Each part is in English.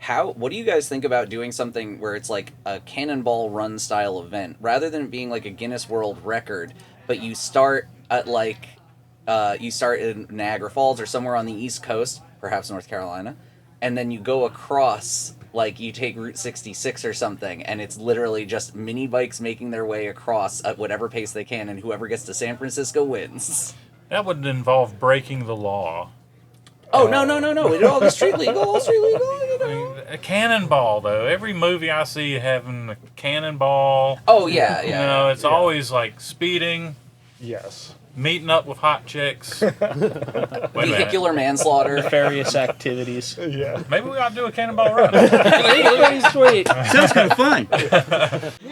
what do you guys think about doing something where it's like a Cannonball Run style event, rather than it being like a Guinness World Record, but you start at you start in Niagara Falls or somewhere on the East Coast, perhaps North Carolina, and then you go across, like you take Route 66 or something, and it's literally just mini bikes making their way across at whatever pace they can, and whoever gets to San Francisco wins. That would involve breaking the law. Oh, no. It's all street legal, I mean, a cannonball, though. Every movie I see having a cannonball. Oh, yeah. It's always like speeding. Yes. Meeting up with hot chicks. Vehicular manslaughter. Nefarious activities. Yeah. Maybe we ought to do a cannonball run. Sweet. Sounds kind of fun.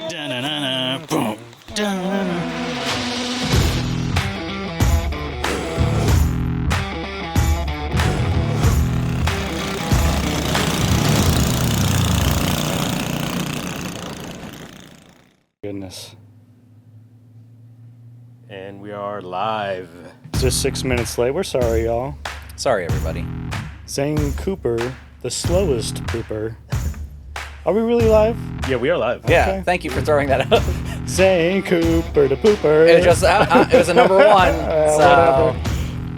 Da-na-na-na, boom, da-na-na. Goodness. And we are live. Just 6 minutes late. We're sorry, y'all. Sorry, everybody. Zane Cooper, the slowest pooper. Are we really live? Yeah, we are live. Yeah, Okay. thank you for throwing that up. Zane Cooper, the pooper. It was just it was a number one. So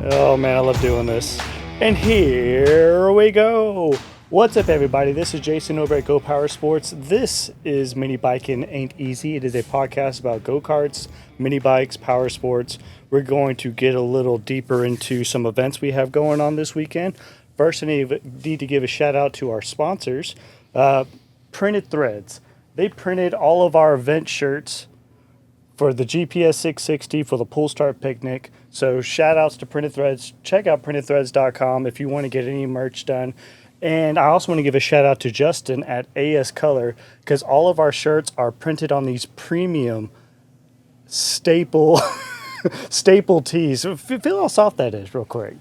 Whatever. Oh man, I love doing this. And here we go. What's up, everybody? This is Jason over at GoPowerSports. This is Minibike Ain't Easy. It is a podcast about go-karts, mini bikes, power sports. We're going to get a little deeper into some events we have going on this weekend. First, I need to give a shout out to our sponsors, Printed Threads. They printed all of our event shirts for the GPS 660 for the Pool Start Picnic. So shout outs to Printed Threads. Check out printedthreads.com if you want to get any merch done. And I also want to give a shout out to Justin at AS Color, because all of our shirts are printed on these premium staple tees. Feel how soft that is real quick.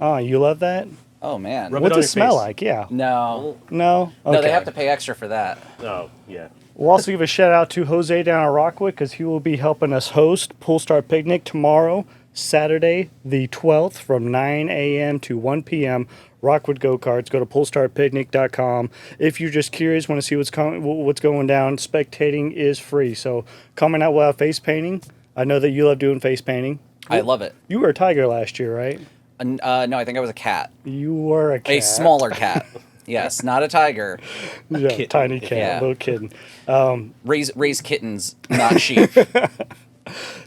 Oh, you love that? oh man. Rub What's on it your smell face. like? Yeah. No. No? Okay. No, they have to pay extra for that. Oh, yeah. We'll also give a shout out to Jose down at Rockwood, because he will be helping us host Pool Start Picnic tomorrow, Saturday the 12th, from 9 a.m. to 1 p.m. Rockwood Go-Karts. Go to poolstartpicnic.com. If you're just curious, want to see what's going down, spectating is free. So coming out, we'll have face painting. I know that you love doing face painting. I love it. You were a tiger last year, right? No, I think I was a cat. You were a cat. A smaller cat. Yes, not a tiger. Yeah, tiny cat, Yeah. little kitten. Raise kittens, not sheep.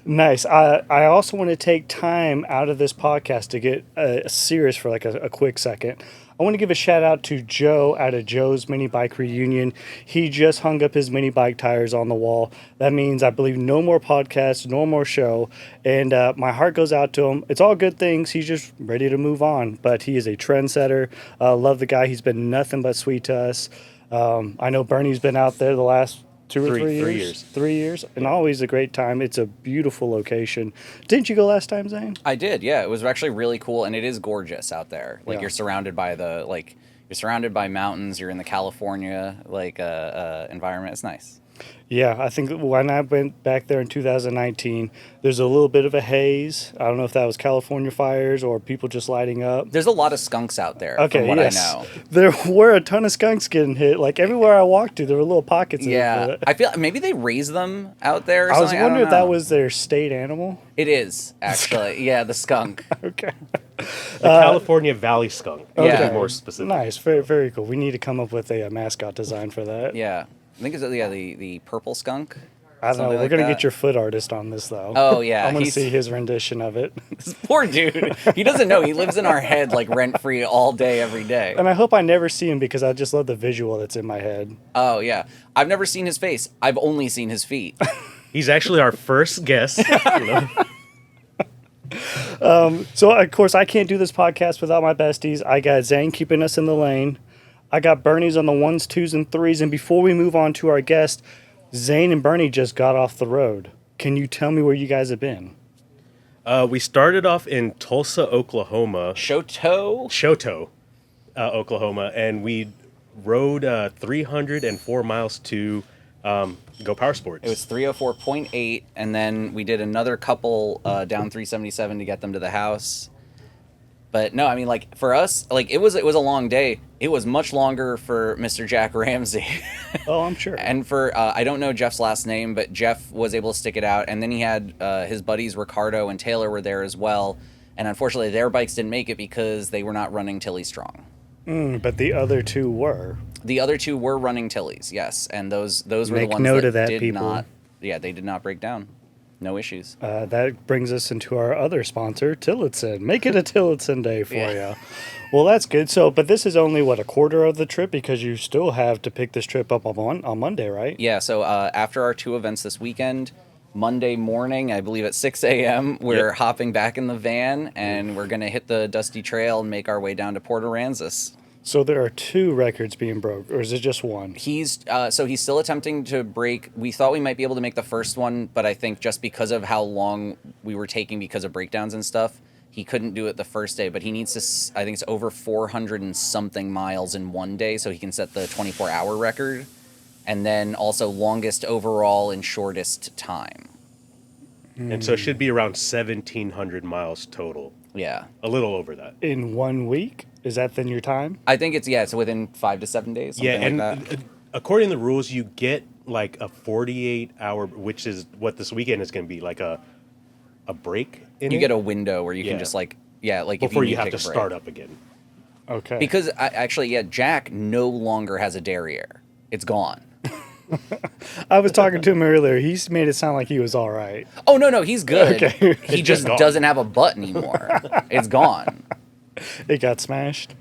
Nice. I also want to take time out of this podcast to get serious for like a quick second. I want to give a shout out to Joe out of Joe's Mini Bike Reunion. He just hung up his mini bike tires on the wall. That means, I believe, no more podcasts, no more show. And my heart goes out to him. It's all good things. He's just ready to move on. But he is a trendsetter. Love the guy. He's been nothing but sweet to us. I know Bernie's been out there the last 2 or 3 years. 3 years. 3 years. And always a great time. It's a beautiful location. Didn't you go last time, Zane? I did, yeah. It was actually really cool, and it is gorgeous out there. Like Yeah. you're surrounded by mountains. You're in the California environment. It's nice. Yeah, I think when I went back there in 2019, there's a little bit of a haze. I don't know if that was California fires or people just lighting up. There's a lot of skunks out there. Okay, from what yes. I know. There were a ton of skunks getting hit. Like everywhere I walked to, there were little pockets Yeah, of it. I feel maybe they raise them out there. Or I was something. wondering don't if that know. was their state animal. It is actually. Yeah, the skunk. Okay. The California Valley skunk. Yeah. To be more specific. Nice. Very, very cool. We need to come up with a mascot design for that. Yeah, I think it's the purple skunk. I don't know. something We're like going to that. get your foot artist on this, though. Oh, yeah, I want to he's- see his rendition of it. This poor dude. He doesn't know. He lives in our head like rent free all day, every day. And I hope I never see him because I just love the visual that's in my head. Oh yeah, I've never seen his face. I've only seen his feet. He's actually our first guest. So, of course, I can't do this podcast without my besties. I got Zane keeping us in the lane. I got Bernie's on the 1s, 2s, and 3s. And before we move on to our guest, Zane and Bernie just got off the road. Can you tell me where you guys have been? We started off in Tulsa, Oklahoma. Shoto. Oklahoma. And we rode 304 miles to GoPowerSports. It was 304.8, and then we did another couple down 377 to get them to the house. But no, I mean, like for us, like it was a long day. It was much longer for Mr. Jack Ramsey. Oh, I'm sure. And for I don't know Jeff's last name, but Jeff was able to stick it out. And then he had his buddies Ricardo and Taylor were there as well. And unfortunately, their bikes didn't make it because they were not running Tilly Strong. But the other two were. The other two were running Tillys, yes, and those were Make the ones note that, of that, did people. not. Yeah, they did not break down. No issues. That brings us into our other sponsor, Tillotson. Make it a Tillotson day for Yeah. you. Well, that's good. So, but this is only, what, a quarter of the trip? Because you still have to pick this trip up on Monday, right? Yeah, so after our two events this weekend, Monday morning, I believe at 6 a.m., we're hopping back in the van, and we're going to hit the dusty trail and make our way down to Port Aransas. So there are two records being broke, or is it just one? He's still attempting to break. We thought we might be able to make the first one, but I think just because of how long we were taking because of breakdowns and stuff, he couldn't do it the first day. But he needs to, I think it's over 400 and something miles in one day, so he can set the 24-hour record. And then also longest overall and shortest time. And so it should be around 1,700 miles total. Yeah. A little over that. In 1 week? Is that then your time? I think it's within 5 to 7 days. Yeah, Something and like that. according to the rules, you get like a 48-hour, which is what this weekend is going to be, like a break in You it get a window where you can just like if before you, you need have to take a break. start up again. Okay. Because Jack no longer has a derriere. It's gone. I was talking to him earlier. He's made it sound like he was all right. Oh no, he's good. Okay. He It's just just gone. doesn't have a butt anymore. It's gone. It got smashed.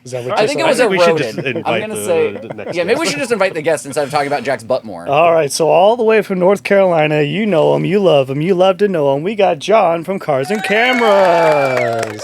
Is that what I you think said? it was I think we should eroded. just I'm invite gonna the say, next yeah, maybe we guest. should just invite the guest instead of talking about Jack's butt more. All right, so all the way from North Carolina, you know him, you love him, you love to know him. We got John from Cars and Cameras.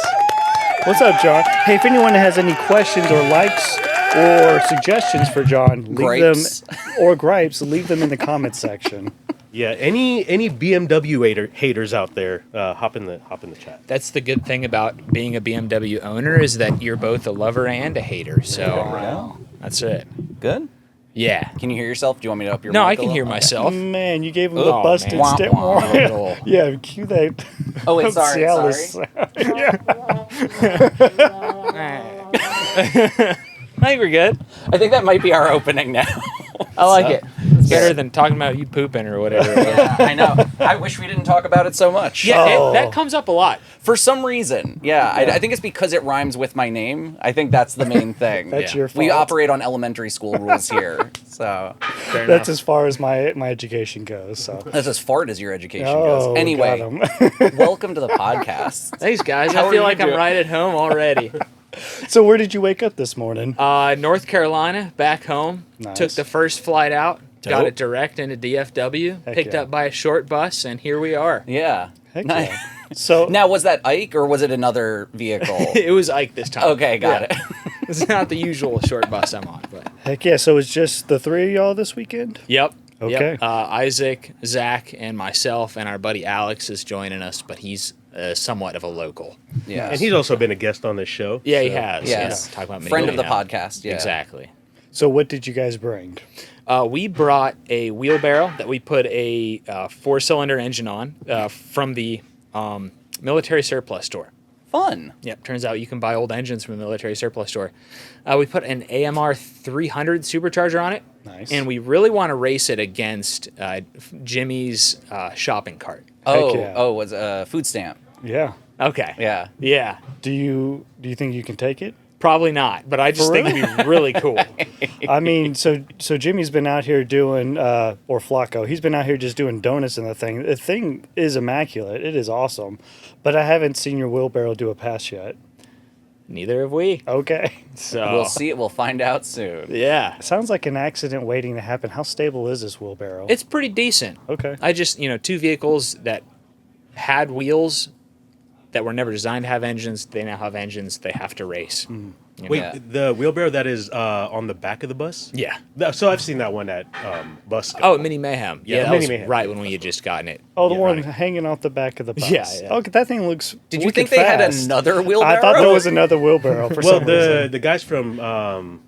What's up, John? Hey, if anyone has any questions or likes or suggestions for John, leave Gripes. them or gripes, leave them in the comments section. Yeah, any BMW haters out there, hop in the chat. That's the good thing about being a BMW owner is that you're both a lover and a hater. So that's it. Good. Yeah. Can you hear yourself? Do you want me to up your No, mic I a can little? hear Okay. myself. Man, you gave him Oh, the busted man. step Wah, more. wah. Yeah, cue that. Oh wait, sorry. Cialis. I think we're good. I think that might be our opening now. I like it. It's better than talking about you pooping or whatever. Yeah, I know. I wish we didn't talk about it so much. Yeah, Oh. that comes up a lot. For some reason. Yeah, I think it's because it rhymes with my name. I think that's the main thing. That's Yeah. your fault. We operate on elementary school rules here. So Fair That's enough. as far as my education goes. So. that's as far as your education Oh, goes. Anyway, got him. welcome to the podcast. Thanks, guys. How I are feel you like I'm doing? right at home already. So where did you wake up this morning? North Carolina, back home. Nice. Took the first flight out. Got Dope. it direct into DFW. Heck Picked yeah. up by a short bus, and here we are. Yeah. Heck Nice. yeah. So Now, was that Ike or was it another vehicle? It was Ike this time. Okay, got it. It's not the usual short bus I'm on, but heck yeah. So it's just the three of y'all this weekend? yep. Okay. Yep. Isaac, Zach, and myself, and our buddy Alex is joining us, but he's somewhat of a local. Yeah. And he's also been a guest on this show. Yeah, he so- has. Yes. Yeah. Talk about Mini Friend of the Mayhem. podcast. Yeah. Exactly. So what did you guys bring? We brought a wheelbarrow that we put a 4-cylinder engine on from the military surplus store. Fun. Yep, turns out you can buy old engines from a military surplus store. We put an AMR 300 supercharger on it. Nice. And we really want to race it against Jimmy's shopping cart. Oh, yeah. was a food stamp. Yeah. Okay. Yeah. Yeah. Do you think you can take it? Probably not, but I just For think it'd be really cool. I mean, so Jimmy's been out here doing, or Flacco, he's been out here just doing donuts in the thing. The thing is immaculate. It is awesome. But I haven't seen your wheelbarrow do a pass yet. Neither have we. Okay. So We'll see it. We'll find out soon. Yeah. Sounds like an accident waiting to happen. How stable is this wheelbarrow? It's pretty decent. Okay. I just, two vehicles that had wheels that were never designed to have engines. They now have engines. They have to race. You know? Wait, Yeah. the wheelbarrow that is on the back of the bus? Yeah. So I've seen that one at Bus. Oh, Mini Mayhem. Yeah, Yeah, that Mini was Mayhem. right when we had just gotten it. Oh, the Yeah, one right. hanging off the back of the bus. Yeah, yeah. Okay, that thing looks. Did you wicked think they had fast. another wheelbarrow? I thought there was another wheelbarrow for Well, some reason. the guys from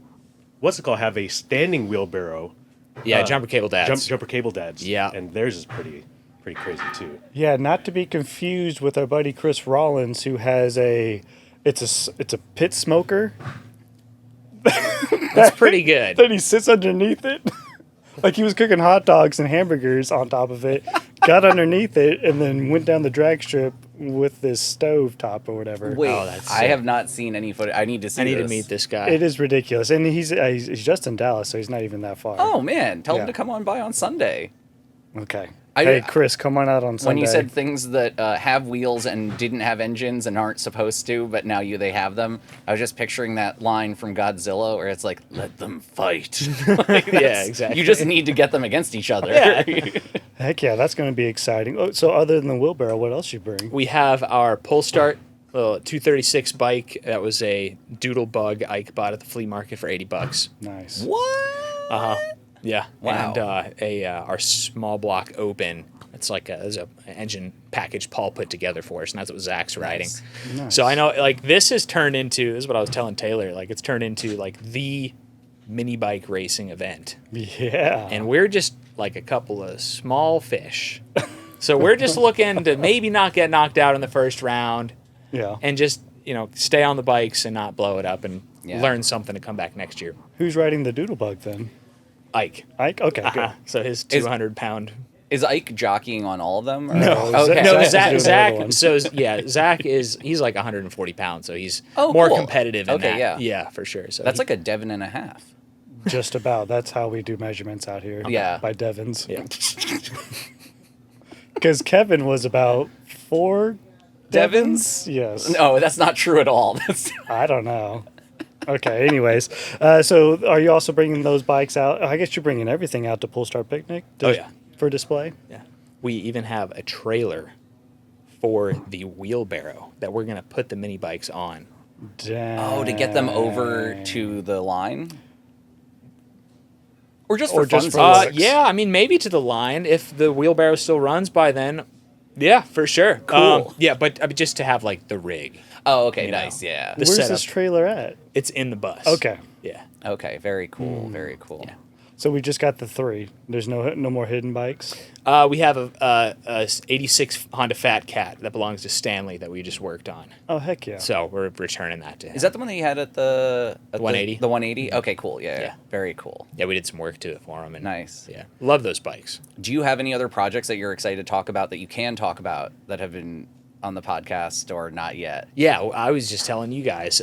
what's it called have a standing wheelbarrow. Yeah, jumper cable dads. Jumper cable dads. Yeah. and theirs is pretty. pretty crazy too. Yeah, not to be confused with our buddy Chris Rollins, who has it's a pit smoker. That's pretty good. Then he sits underneath it, like he was cooking hot dogs and hamburgers on top of it. Got underneath it and then went down the drag strip with this stove top or whatever. Wait, that's I sick. have not seen any footage. I need to see I need to this. meet this guy. It is ridiculous, and he's just in Dallas, so he's not even that far. Oh, man. Tell Yeah. him to come on by on Sunday. Okay. I- Hey, Chris, come on out on Sunday. When you said things that have wheels and didn't have engines and aren't supposed to, but now they have them, I was just picturing that line from Godzilla where it's like, let them fight. Like, that's- exactly. You just need to get them against each other. Yeah. Heck yeah, that's going to be exciting. Oh, so other than the wheelbarrow, what else you bring? We have our pull start 236 bike. That was a doodle bug Ike bought at the flea market for $80. Nice. What? Yeah. Wow. And our small block open. It's like there's a engine package Paul put together for us, and that's what Zach's riding. Nice. So I know, like, this has turned into, this is what I was telling Taylor, like, it's turned into, like, the mini bike racing event. Yeah. And we're just, like, a couple of small fish. So we're just looking to maybe not get knocked out in the first round yeah. and just, stay on the bikes and not blow it up and Yeah. learn something to come back next year. Who's riding the doodle bug then? Ike. Ike? Okay, Uh-huh. So his 200-pound. Is Ike jockeying on all of them? Or? No. Okay. No, Zach's doing Zach. another one. So yeah, Zach he's like 140 pounds, so he's Oh, more cool. competitive in Okay, that. yeah. For sure. So That's like a Devon and a half. Just about. That's how we do measurements out here. Yeah. By Devons. yeah. Because Kevin was about 4 Devons? Yes. No, that's not true at all. That's I don't know. Okay, anyways. So are you also bringing those bikes out? I guess you're bringing everything out to Pull Start Picnic? Oh, yeah. For display? Yeah. We even have a trailer for the wheelbarrow that we're gonna put the mini bikes on. Damn. to get them over to the line? Or just Or for fun? just for looks. Yeah, I mean maybe to the line if the wheelbarrow still runs by then. Yeah, for sure. Cool. Yeah, but I mean, just to have like the rig. Oh, okay, You know. nice, yeah. The Where's setup. this trailer at? It's in the bus. Okay. Yeah. Okay, very cool, very cool. Yeah. So we just got the 3. There's no more hidden bikes? We have a 86 Honda Fat Cat that belongs to Stanley that we just worked on. Oh, heck yeah. So we're returning that to him. Is that the one that you had at the 180? The 180? Okay, cool. Yeah, Yeah. very cool. Yeah, we did some work to it for him. And, Nice. Yeah. Love those bikes. Do you have any other projects that you're excited to talk about that you can talk about that have been on the podcast or not yet? Yeah, I was just telling you guys,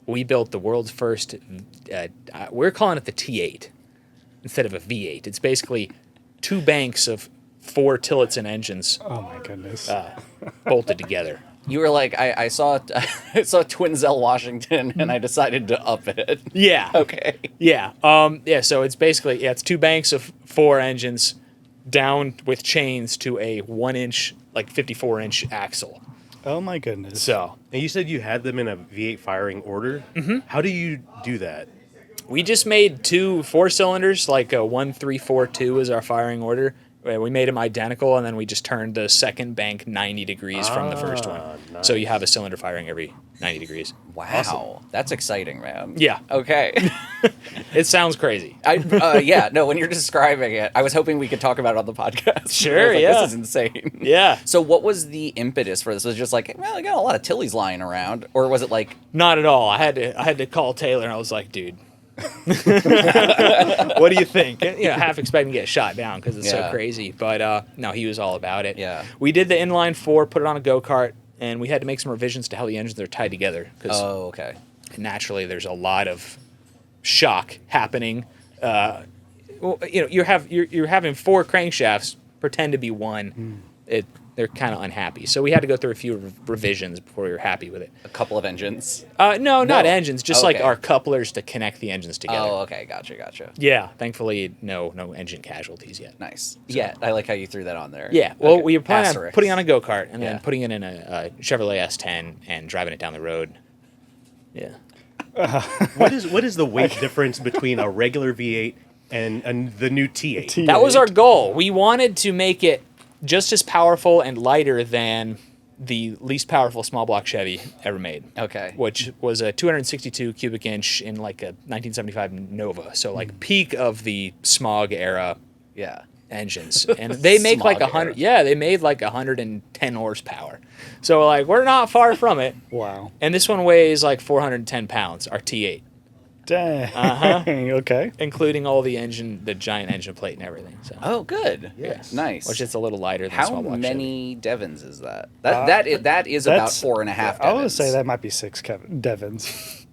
we built the world's first, we're calling it the T8 instead of a V8. It's basically 2 banks of 4 Tillotson engines Oh, my goodness. bolted together. You were like, I saw I saw Twinzell Washington and I decided to up it. Yeah. Okay. Yeah. So it's basically, it's 2 banks of 4 engines down with chains to a 1-inch, like 54-inch axle. Oh, my goodness. So And you said you had them in a V8 firing order. Mm-hmm. How do you do that? we just made 2 4-cylinders, like a 1342 is our firing order. We made them identical, and then we just turned the second bank 90 degrees from the first one. Nice. So you have a cylinder firing every 90 degrees. Wow, that's exciting, man. Yeah. Okay. It sounds crazy. Yeah. No, when you're describing it, I was hoping we could talk about it on the podcast. Sure, I was like, yeah. This is insane. Yeah. So, what was the impetus for this? Was it just like, well, I got a lot of Tillies lying around, or was it like, Not at all. I had to call Taylor, and I was like, dude, what do you think? Half expecting to get shot down because it's so Yeah. crazy. But no, he was all about it. Yeah. We did the inline 4, put it on a go-kart, and we had to make some revisions to how the engines are tied together because oh, okay, naturally there's a lot of shock happening. You're having 4 crankshafts pretend to be one. They're kind of unhappy. So we had to go through a few revisions before we were happy with it. a couple of engines. No, not engines, just like Okay. our couplers to connect the engines together. Oh, okay, gotcha. Yeah, thankfully, no engine casualties yet. Nice. Yeah, I like how you threw that on there. Yeah, well, Okay. we were planning on Asterisk. putting on a go-kart and then Yeah. putting it in a Chevrolet S10 and driving it down the road. Yeah. What is the weight difference between a regular V8 and the new T8? That was our goal. We wanted to make it just as powerful and lighter than the least powerful small block Chevy ever made. Okay. Which was a 262 cubic inch in like a 1975 Nova. So like peak of the smog era Yeah. engines, and they make like Smog 100. era. Yeah, they made like 110 horsepower. So like we're not far from it. Wow. And this one weighs like 410 pounds. Our T8, Dang. Okay. including all the engine, the giant engine plate, and everything. So Oh, good. Yes. Nice. which is a little lighter than How small block many Devons is that? That is about That's 4.5 Devons. I would say that might be 6 Devons.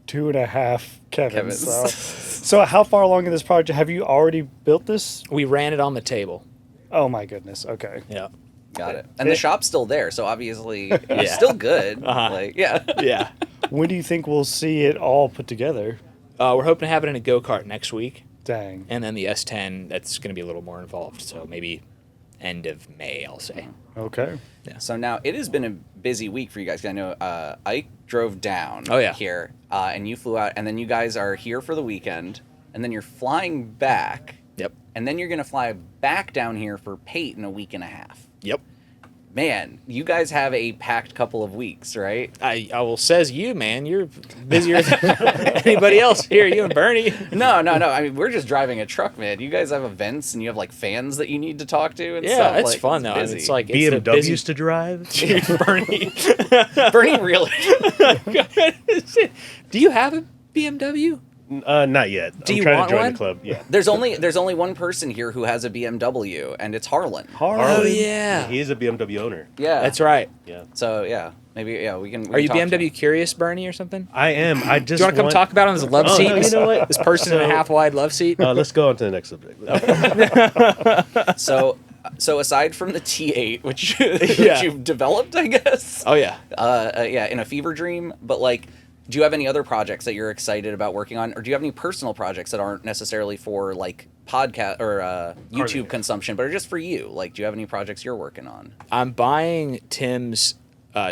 2.5 Kevins. Kevins. So how far along in this project have you already built this? Chevy. We ran it on the table. Oh my goodness. Okay. Yeah. Got it. And the shop's still there, so obviously it's Yeah. still good. Uh-huh. Like, yeah. Yeah. When do you think we'll see it all put together? We're hoping to have it in a go-kart next week, Dang. and then the S10 that's going to be a little more involved. So maybe end of May, I'll say. Okay. So now it has been a busy week for you guys. I know Ike drove down Oh, yeah. here, and you flew out, and then you guys are here for the weekend, and then you're flying back, Yep. and then you're going to fly back down here for Pate in a week and a half. Yep. Man, you guys have a packed couple of weeks, right? I will says you, man. You're busier than anybody else here. You and Bernie. No. I mean, we're just driving a truck, man. You guys have events, and you have like fans that you need to talk to and Yeah, stuff. it's Like, fun though. I mean, busy. it's like it's the busy- BMWs to drive. Bernie. Bernie really. Do you have a BMW? Not yet. Do I'm you trying want to join one? the club. Yeah. There's only one person here who has a BMW, and it's Harlan. Oh yeah, He is a BMW owner. Yeah, that's right. Yeah. So yeah, maybe we can. Are you talk to him. BMW-Curious, Bernie, or something? I am. I just Do you want to come talk about it on this love Oh, seat? no, you know what? This person in a half wide love seat. Let's go on to the next subject. So aside from the T8, which, Yeah. which you've developed, I guess. Oh yeah. Yeah, in a fever dream. But like, do you have any other projects that you're excited about working on, or do you have any personal projects that aren't necessarily for like podcast or YouTube consumption, but are just for you? Like, do you have any projects you're working on? I'm buying Tim's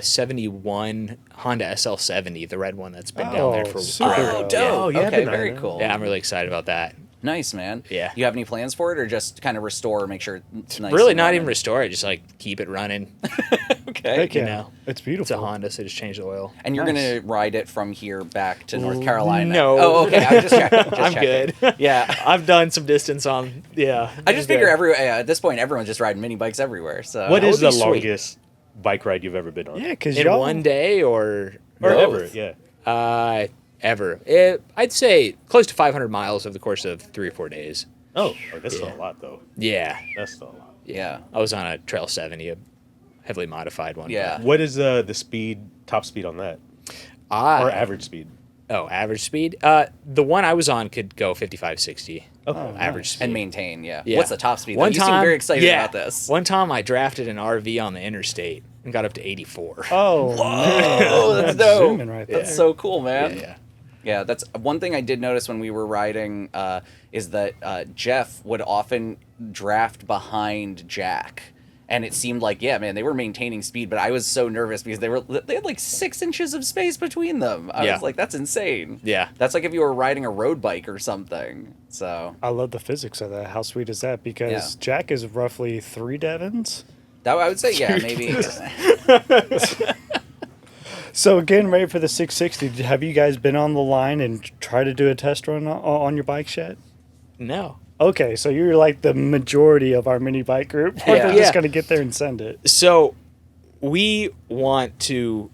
71 Honda SL70, the red one that's been down there for super forever. dope. Yeah. Oh, yeah, Okay, been on very that. cool. Yeah, I'm really excited about that. Nice, man. Yeah. You have any plans for it, or just kind of restore, make sure it's nice? Really and not running? even restore it, just like keep it running. Okay. Heck You yeah. know, It's It's beautiful. a Honda, so just change the oil. And you're Nice. gonna ride it from here back to North Carolina? no. Oh, okay. I was just checking. Just I'm checking. good. Yeah. I've done some distance on. Yeah. I just figure at this point everyone's just riding mini bikes everywhere. So What is would be the sweet. longest bike ride you've ever been on? Yeah, because in y'all one day or Or ever? both? Yeah. Ever. I'd say close to 500 miles over the course of 3 or 4 days. Oh, that's still a lot though. Yeah. That's still a lot. Yeah. I was on a Trail 70, a heavily modified one. Yeah. What is the top speed on that, Ah, or average speed? oh, average speed. The one I was on could go 55, 60. Okay. Average speed. And maintain. Yeah. Yeah. What's the top speed? One You time, seem very excited yeah, about this. One time I drafted an RV on the interstate and got up to 84. Oh, man. Oh, that's dope. zooming right there. That's so cool, man. yeah. Yeah, that's one thing I did notice when we were riding is that Jeff would often draft behind Jack. And it seemed like, yeah, man, they were maintaining speed, but I was so nervous because they had like 6 inches of space between them. I Yeah. was like, that's insane. Yeah. That's like if you were riding a road bike or something. So I love the physics of that. How sweet is that? Because Yeah. Jack is roughly 3 Devons. that I would say, yeah, maybe. So getting ready for the 660, have you guys been on the line and try to do a test run on your bikes yet? No. Okay, so you're like the majority of our mini bike group. Where Yeah. they're Yeah. just going to get there and send it. So we want to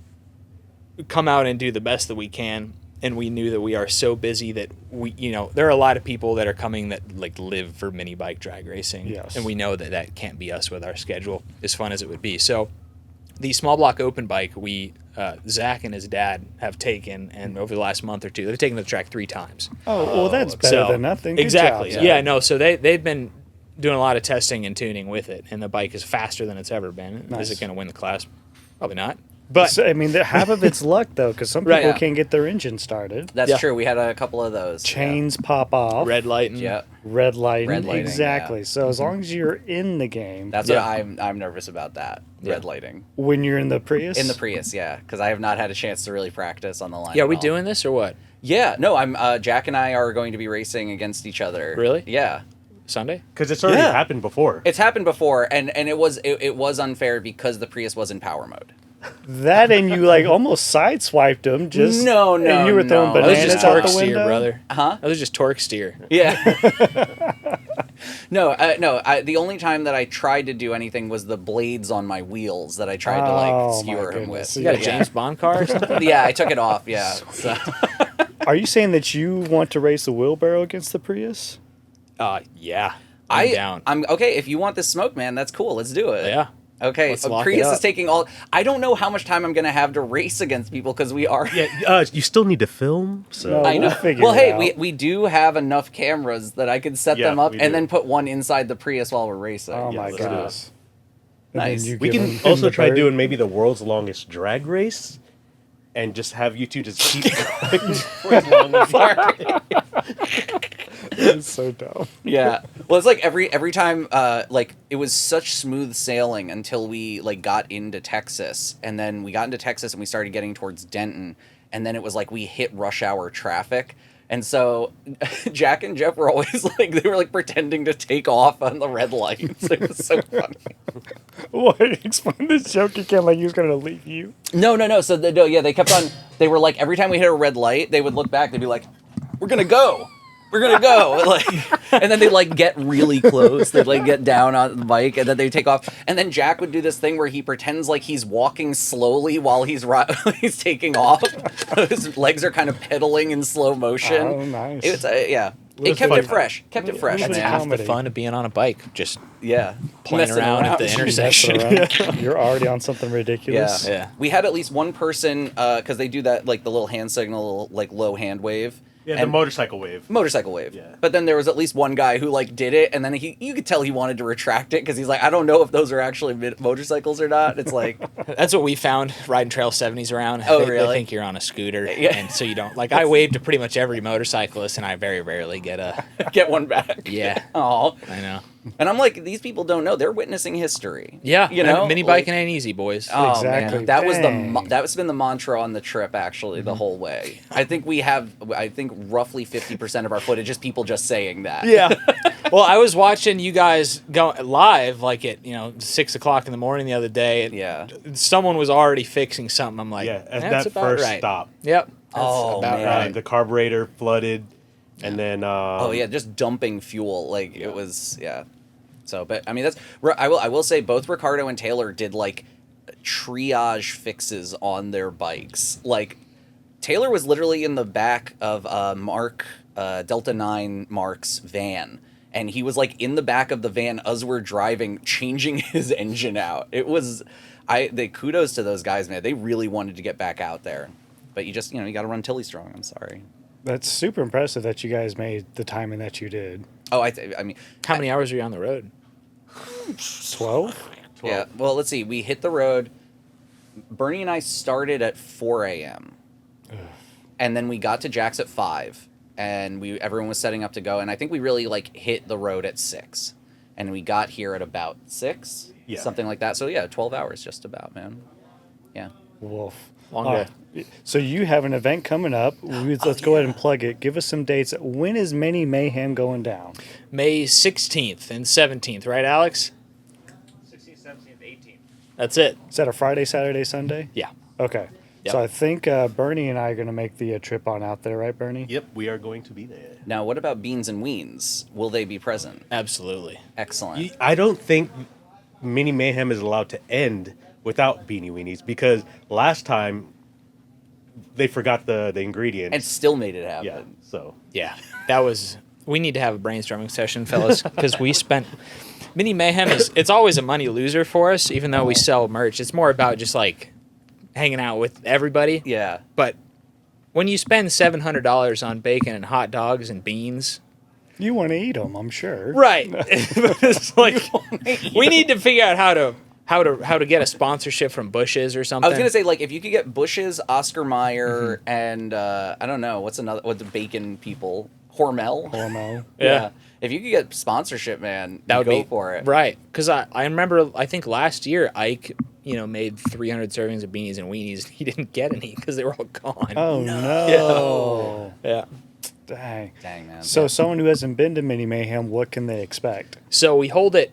come out and do the best that we can. And we knew that we are so busy that there are a lot of people that are coming that like live for mini bike drag racing. Yes. And we know that that can't be us with our schedule, as fun as it would be. So the small block open bike, Zach and his dad have taken, and over the last month or two, they've taken the track 3 times. Oh, well, that's better than nothing. Good Exactly. job, Yeah, no. So they've been doing a lot of testing and tuning with it, and the bike is faster than it's ever been. Nice. Is it going to win the class? Probably not. But So, I mean, half of it's luck, though, because some people Right, yeah. can't get their engine started. That's Yeah. true. We had a couple of those. Chains pop off. red lighting. Yeah. Red lighting. Red lighting, Exactly. yeah. So as long as you're in the game, That's Yeah. what I'm nervous about, that. Yeah. Red lighting. when you're in the Prius. In the Prius, yeah. Because I have not had a chance to really practice on the line. Yeah, are at we all. doing this or what? Yeah, no, I'm Jack and I are going to be racing against each other. Really? Yeah. Sunday? Because it's already Yeah. happened before. It's happened before, and it was unfair because the Prius was in power mode. That and you like almost sideswiped him. Just No, and you were throwing no. That was bananas just out torque the steer, window. brother. Huh? That was just torque steer. Yeah. No, no. The only time that I tried to do anything was the blades on my wheels that I tried to Oh, my skewer him goodness. with. You got a Yeah. James Bond car or something? Yeah, I took it off. Yeah. So, Are you saying that you want to race the wheelbarrow against the Prius? Yeah. I'm down. I'm okay. If you want this smoke, man, that's cool. Let's do it. Yeah. Okay. Let's lock it Prius is up. taking all. I don't know how much time I'm gonna have to race against people because we are. Yeah, you still need to film, so No. I know. We'll figure Well, it hey, out. we do have enough cameras that I could set Yeah, them up we and do. then put one inside the Prius while we're racing. Oh my let's do it. goodness. And then Nice. you we give can him also the try bird. doing maybe the world's longest drag race, and just have you two just keep going for as long as It's so dumb. Yeah. Well, it's like every time, like it was such smooth sailing until we like got into Texas, and then we got into Texas and we started getting towards Denton, and then it was like we hit rush hour traffic, and so Jack and Jeff were always like they were like pretending to take off on the red lights. It was so funny. What? Explain this joke again, like he was gonna leave you. No. So they kept on. They were like every time we hit a red light, they would look back. They'd be like, "We're gonna go." We're gonna go, like, and then they like get really close. They like get down on the bike, and then they take off. And then Jack would do this thing where he pretends like he's walking slowly while he's he's taking off. His legs are kind of pedaling in slow motion. Oh, nice. It's yeah. It Little kept fun. it fresh. Kept it fresh, That's That's man. half comedy. the fun of being on a bike. Just Yeah, playing Messing around at the Messing intersection. around. You're already on something ridiculous. Yeah. Yeah. We had at least one person because they do that like the little hand signal, like low hand wave. Yeah, the And- motorcycle wave. Motorcycle wave. Yeah. But then there was at least one guy who like did it, and then you could tell he wanted to retract it because he's like, I don't know if those are actually motorcycles or not. It's like, That's what we found riding Trail 70s around. Oh, They really? think you're on a scooter. Yeah. And so you don't. Like, I wave to pretty much every motorcyclist, and I very rarely get a. get one back. Yeah. Oh, I know. and I'm like, these people don't know. They're witnessing history. Yeah. You know, Mini like- biking ain't easy, boys. Oh, Exactly. man. That was Dang. that's been the mantra on the trip actually the whole way. I think we have roughly 50% of our footage is people just saying that. Yeah. Well, I was watching you guys go live like at 6 o'clock in the morning the other day. And Yeah. someone was already fixing something. I'm like, Yeah, at that's that about first right. stop, Yep. That's Oh, about man. right. the carburetor flooded, and then Oh yeah, just dumping fuel. Like it was, yeah. So, but I mean, I will say both Ricardo and Taylor did like triage fixes on their bikes. Like Taylor was literally in the back of Mark Delta 9 Mark's van, and he was like in the back of the van as we're driving, changing his engine out. It was, the kudos to those guys, man. They really wanted to get back out there, but you just you got to run Tilly strong. I'm sorry. That's super impressive that you guys made the timing that you did. Oh, I mean, How many hours were you on the road? 12? yeah. Well, let's see. We hit the road. Bernie and I started at 4 a.m. And then we got to Jack's at 5, and everyone was setting up to go. And I think we really like hit the road at 6, and we got here at about 6, Yeah. something like that. So yeah, 12 hours just about, man. Yeah. Wolf. Long All day. right. So you have an event coming up. Let's go ahead and plug it. Give us some dates. When is Mini Mayhem going down? May 16th and 17th, right, Alex? 16th, 17th, 18th. That's it. Is that a Friday, Saturday, Sunday? Yeah. Okay. Yep. So I think Bernie and I are going to make the trip on out there, right, Bernie? Yep, we are going to be there. Now, what about Beans and Weens? Will they be present? Absolutely. Excellent. I don't think Mini Mayhem is allowed to end without Beanie Weenies, because last time they forgot the ingredients. And still made it happen. yeah, so Yeah. That was. We need to have a brainstorming session, fellas, because we spent. Mini Mayhem it's always a money loser for us, even though we sell merch. It's more about just like hanging out with everybody. Yeah. But when you spend $700 on bacon and hot dogs and beans, You want to eat them, I'm sure. right? It's like we need to figure out how to get a sponsorship from Bush's or something. I was gonna say, like, if you could get Bush's, Oscar Mayer, and I don't know what's the bacon people, Hormel. Hormel. Yeah. If you could get sponsorship, man, that would go be for it. right. Because I remember I think last year Ike made 300 servings of beanies and weenies. He didn't get any because they were all gone. Oh, no. Yeah. Dang. Dang, man. So someone who hasn't been to Mini Mayhem, what can they expect? So we hold it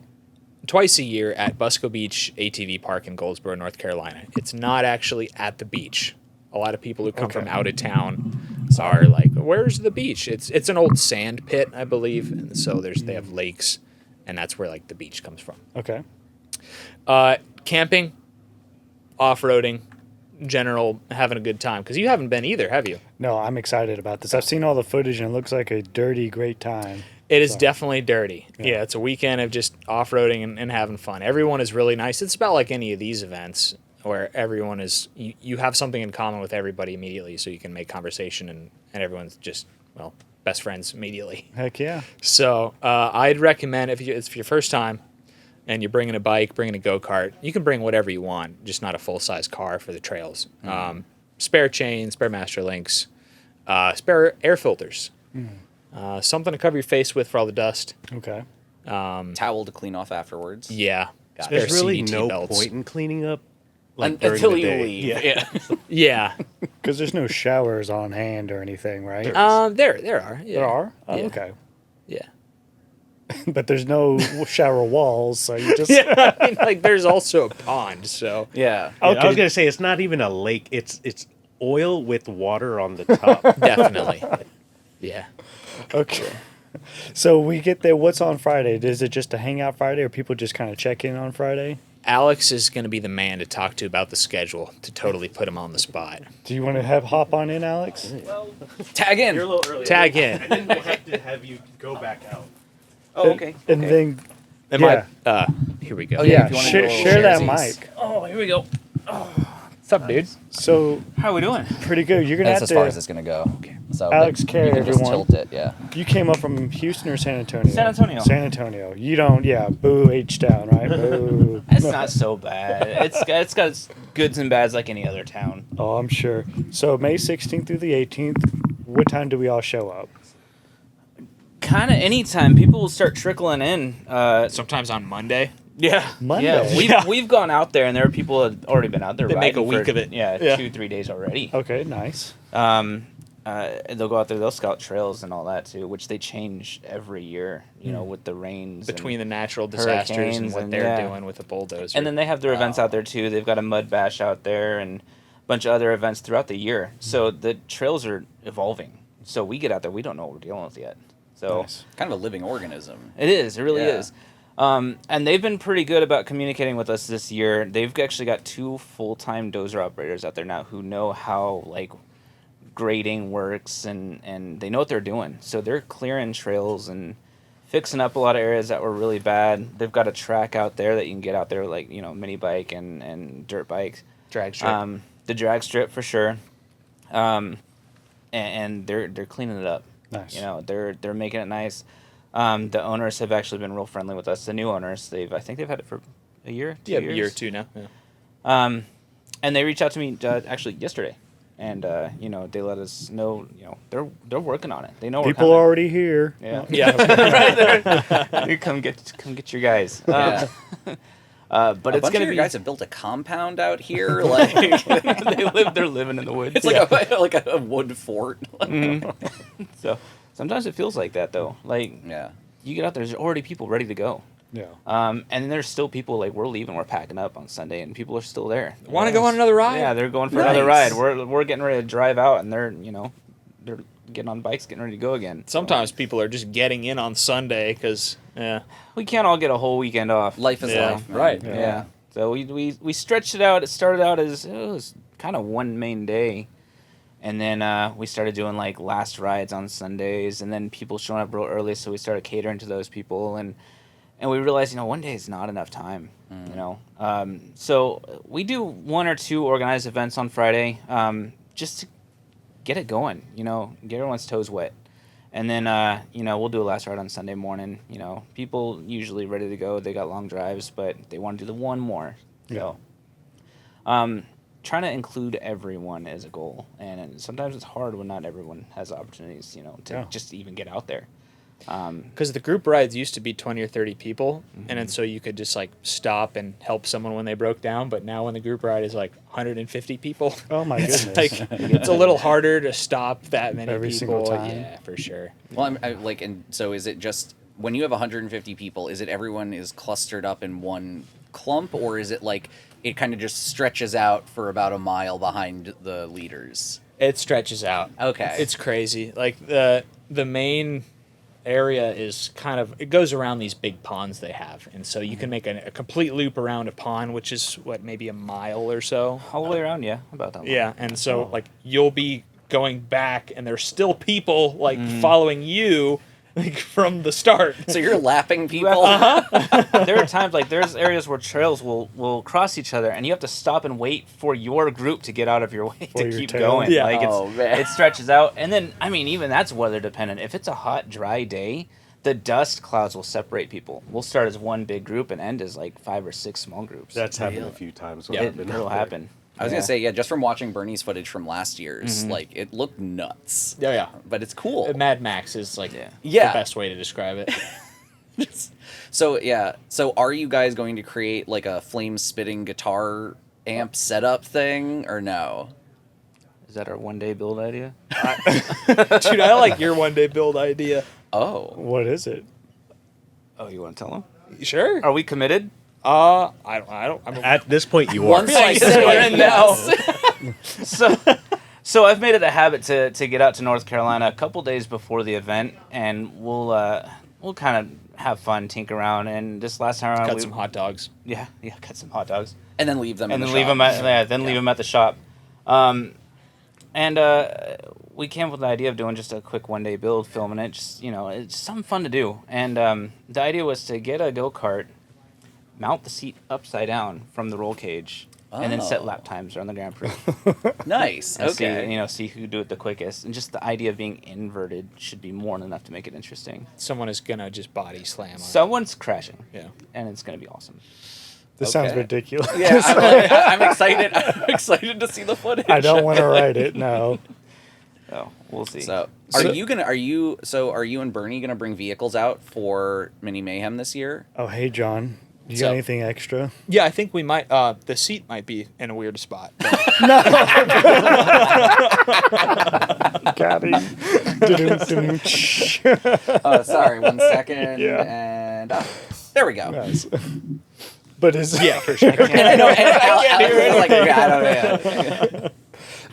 twice a year at Busco Beach ATV Park in Goldsboro, North Carolina. It's not actually at the beach. A lot of people who come from out of town are like, "Where's the beach?" It's an old sand pit, I believe, and so they have lakes and that's where like the beach comes from. Okay. Camping, off-roading, general, having a good time. Because you haven't been either, have you? No, I'm excited about this. I've seen all the footage and it looks like a dirty, great time. It is definitely dirty. Yeah, it's a weekend of just off-roading and having fun. Everyone is really nice. It's about like any of these events where everyone is, you have something in common with everybody immediately, so you can make conversation and everyone's just, well, best friends immediately. Heck yeah. So I'd recommend, if it's your first time and you're bringing a bike, bringing a go-kart, you can bring whatever you want, just not a full-size car for the trails. Spare chains, spare master links, spare air filters. Something to cover your face with for all the dust. Okay. Towel to clean off afterwards. Yeah. There's really CVT no belts. point in cleaning up like during Until the you day. leave. Yeah. Yeah. Because there's no showers on hand or anything, right? There are. Yeah. There are? Oh, Yeah. okay. Yeah. But there's no shower walls, so you just... Yeah. I mean, like, there's also a pond, so. Yeah. I was Okay. gonna say it's not even a lake. It's oil with water on the top. Definitely. Yeah. Okay. So we get there. What's on Friday? Is it just a hangout Friday, or people just kind of check in on Friday? Alex is going to be the man to talk to about the schedule to totally put him on the spot. Do you want to hop on in, Alex? Tag in. You're a little early. Tag in. I didn't have to have you go back out. Oh, okay. And then, Am yeah, I, here we go. Oh, yeah. yeah, if you wanna share, do a little share that sharesies. mic. Oh, here we go. What's up, dude? So How are we doing? pretty good. You're gonna That's have as far to. as it's gonna go. Okay. So Alex but Carey, you can just everyone. tilt it. Yeah. You came up from Houston or San Antonio? San Antonio. San Antonio. You don't. Yeah. Boo. H down. Right. Boo. It's not so bad. It's got its goods and bads like any other town. Oh, I'm sure. So May 16th through the 18th. What time do we all show up? Kind of anytime people will start trickling in. Sometimes on Monday. Yeah, Monday. Yeah, we've gone out there, and there are people that have already been out there. They make a riding week for, of it. Yeah, Yeah. 2-3 days already. Okay. Nice. They'll go out there, they'll scout trails and all that too, which they change every year. You know, with the rains Between the and, natural disasters and hurricanes what and, they're yeah. doing with the bulldozer. and then they have their events out there too. They've got a mud bash out there and a bunch of other events throughout the year. So the trails are evolving. So we get out there, we don't know what we're dealing with yet. So Nice. Kind of a living organism. it is. It really Yeah. is. And they've been pretty good about communicating with us this year. They've actually got 2 full-time dozer operators out there now who know how like grading works and they know what they're doing. So they're clearing trails and fixing up a lot of areas that were really bad. They've got a track out there that you can get out there, like, you know, mini bike and dirt bikes. drag strip. The drag strip for sure. And they're cleaning it up. Nice. You know, they're making it nice. The owners have actually been real friendly with us. The new owners, I think they've had it for a year, 2 yeah, years. a year or two now. Yeah. And they reached out to me actually yesterday, and you know, they let us know, you know, they're working on it. They know People we're are coming. already here. Yeah, Yeah. right there. You come get your guys. Yeah. But A it's bunch gonna of be. your guys have built a compound out here. Like They're living in the woods. it's like a wood fort. So sometimes it feels like that though. Like Yeah. you get out there, there's already people ready to go. Yeah. And then there's still people like we're leaving, we're packing up on Sunday, and people are still there. Want to go on another ride? Yeah, they're going for another Nice. ride. We're getting ready to drive out, and they're getting on bikes, getting ready to go again. Sometimes people are just getting in on Sunday because, yeah. We can't all get a whole weekend off. Life is Yeah. life. Man. Right. Yeah. So we stretched it out. It started out as it was kind of one main day, and then we started doing like last rides on Sundays, and then people showing up real early, so we started catering to those people, and we realized, you know, one day is not enough time, you know. So we do 1 or 2 organized events on Friday, just to get it going, you know, get everyone's toes wet. And then, you know, we'll do a last ride on Sunday morning. You know, people usually ready to go. They got long drives, but they want to do the one more. So, trying to include everyone is a goal. And sometimes it's hard when not everyone has opportunities, you know, to just even get out there. Because the group rides used to be 20 or 30 people, and then so you could just like stop and help someone when they broke down. But now when the group ride is like 150 people, Oh my it's goodness. like it's a little harder to stop that many Every people. single time. Yeah, for sure. Well, and so is it just when you have 150 people? Is it everyone is clustered up in one clump, or is it like it kind of just stretches out for about a mile behind the leaders? It stretches out. Okay. It's crazy. Like the main area is kind of, it goes around these big ponds they have, and so you can make a complete loop around a pond, which is what, maybe a mile or so. All the way around, yeah, about that. Yeah, and so like you'll be going back, and there's still people like following you, like from the start. So you're lapping people. There are times like there's areas where trails will cross each other, and you have to stop and wait for your group to get out of your way to your keep tail. going. Yeah. Like Oh, man. it stretches out, and then I mean even that's weather dependent. If it's a hot, dry day, the dust clouds will separate people. We'll start as one big group and end as like 5 or 6 small groups. That's happened a few times. When Yeah, I've been It'll out there. happen. I was gonna say, yeah, just from watching Bernie's footage from last year's, like it looked nuts. Yeah, yeah. But it's cool. Mad Max is like Yeah. the best way to describe it. So yeah, so are you guys going to create like a flame spitting guitar amp setup thing or no? Is that our one day build idea? Dude, I like your one day build idea. Oh, What is it? Oh, you want to tell them? Sure. Are we committed? I don't. I'm At this point, you are. once I say yes. So I've made it a habit to get out to North Carolina a couple days before the event, and we'll kind of have fun, tinker around. And this last time around, cut some hot dogs. yeah, cut some hot dogs, and then leave them. and in then the leave shop. them leave them at the shop. And we came up with the idea of doing just a quick one day build, filming it. Just it's something fun to do. And the idea was to get a go-kart, mount the seat upside down from the roll cage, and then set Oh. lap times around the Grand Prix. Nice. And Okay. see who could do it the quickest. And just the idea of being inverted should be more than enough to make it interesting. Someone is gonna just body slam on it. Someone's crashing, Yeah. and it's gonna be awesome. This sounds Okay. ridiculous. Yeah, I'm excited. I'm excited to see the footage. I don't want to write it. No. So we'll see. So, So- are you and Bernie gonna bring vehicles out for Mini Mayhem this year? Oh, hey, John. You So- got anything extra? Yeah, I think we might. The seat might be in a weird spot. Got him. Dun-dun-dun. Sorry, 1 second. Yeah. And there we go. Nice. But is Yeah, for sure. I know. And Alex like, yeah, I don't know.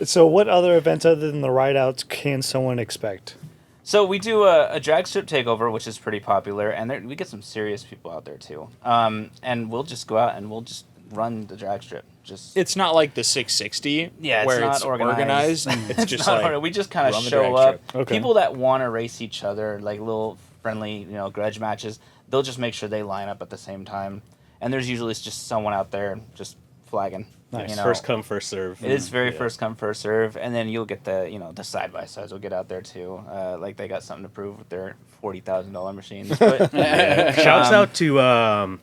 So what other events other than the ride outs can someone expect? So we do a drag strip takeover, which is pretty popular, and we get some serious people out there too. And we'll just go out and we'll just run the drag strip. Just It's not like the 660, Yeah, it's where not it's organized. It's just not like hard. We just kind of run the show drag up. strip. Okay. People that want to race each other, like little friendly, grudge matches, they'll just make sure they line up at the same time. And there's usually just someone out there just flagging. Nice. First come, first serve. It is very Yeah. first come, first serve, and then you'll get the the side by sides will get out there too. Like they got something to prove with their $40,000 machines. But Shouts out to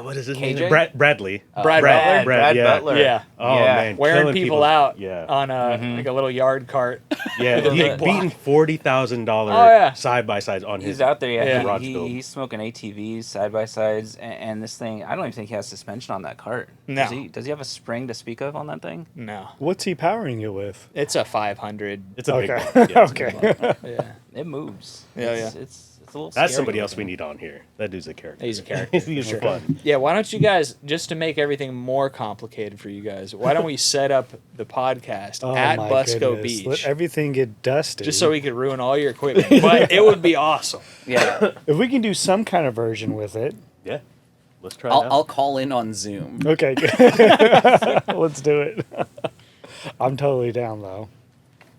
what is his KJ? name? Bradley. Brad Butler? Brad yeah. Butler. Yeah. Oh Yeah. man, wearing killing people out Yeah, on like a little yard cart. yeah. Little He's bit. beating $40,000 Oh, yeah. side by sides on his. He's out there, yeah. garage He, build. he's smoking ATVs, side by sides, and this thing. I don't even think he has suspension on that cart. No. Does he have a spring to speak of on that thing? No, What's he powering it with? it's a 500. It's a big Okay. one. Yeah, it's a big Okay. one. Yeah, It moves. Yeah, It's a little. That's scary somebody else looking. we need on here. That dude's a character. he's a character. He's fun. Yeah, why don't you guys, just to make everything more complicated for you guys, why don't we set up the podcast Oh, at my Busco goodness. Beach, Let everything get dusty. just so we could ruin all your equipment? But it would be awesome. Yeah, If we can do some kind of version with it. Yeah, let's try it out. I'll call in on Zoom. Okay. Let's do it. I'm totally down though.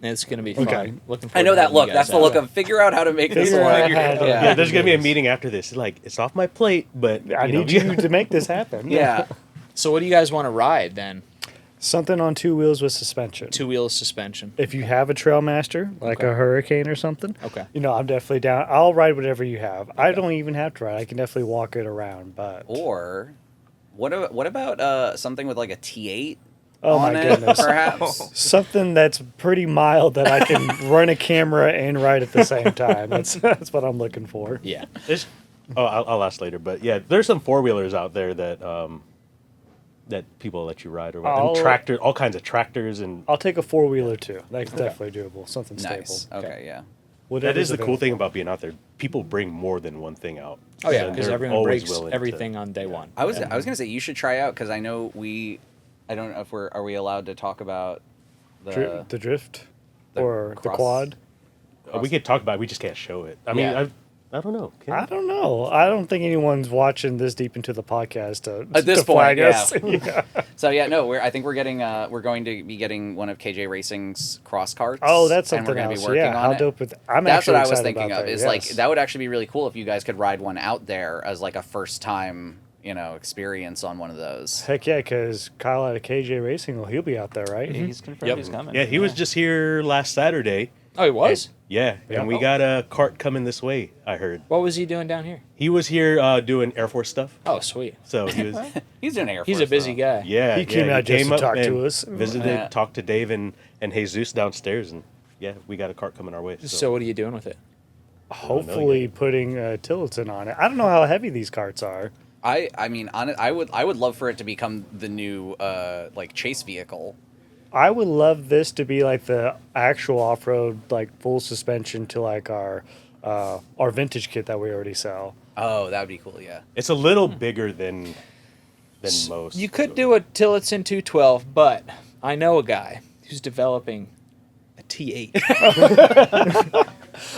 It's gonna be fun. Okay. Looking I forward know to that having you look. guys That's the out. look of figure out how to make this Figure work. out how to- Yeah, there's gonna be a Yes. meeting after this. It's like it's off my plate, but I need you to make this happen. Yeah. So what do you guys want to ride then? Something on 2 wheels with suspension. 2 wheels suspension. If you have a Trailmaster, like Okay. a Hurricane or something, Okay. I'm definitely down. I'll ride whatever you have. I don't even have to ride. I can definitely walk it around. But Or what about something with like a T8 oh on my it, goodness, perhaps? something that's pretty mild that I can run a camera and ride at the same time. That's what I'm looking for. Yeah. There's, I'll ask later, but yeah, there's some 4-wheelers out there that people let you ride or what. I'll- And tractor, all kinds of tractors and I'll take a 4-wheeler too. That's definitely doable. Something Nice. stable. Okay. Yeah. that Whatever's is the cool available. thing about being out there. People bring more than one thing out. Oh yeah, And because they're everyone always breaks willing to- everything on day one. I was gonna say you should try out because I know I don't know if are we allowed to talk about the The drift the or the cross- quad. We could talk about it. We just can't show it. I mean, Yeah. I don't know. Can I don't know. I don't think anyone's watching this deep into the podcast to At this to point, flag us. yeah. So yeah, no, I think we're going to be getting one of KJ Racing's cross carts. Oh, that's and something we're gonna else. be working Yeah, on how it. dope! I'm That's actually what I was excited thinking about of. that, Is yes. like that would actually be really cool if you guys could ride one out there as like a first time, experience on one of those. Heck yeah, because Kyle out of KJ Racing, he'll be out there, right? He's confirmed Yep. he's coming. Yeah, he was just here last Saturday. Oh, he was? Yeah, and we got a cart coming this way, I heard. What was he doing down here? He was here doing Air Force stuff. Oh, sweet. So he was, He's doing Air Force. He's a busy though. guy. yeah. He came out just to up talk to and us. Visited, Yeah. talked to Dave and Jesus downstairs, and yeah, we got a cart coming our way. So what are you doing with it? Hopefully putting Tillotson on it. I don't know how heavy these carts are. I mean, I would love for it to become the new like chase vehicle. I would love this to be like the actual off-road, like full suspension to like our vintage kit that we already sell. Oh, that would be cool. Yeah. It's a little bigger than most. You could do a Tillotson 212, but I know a guy who's developing a T8.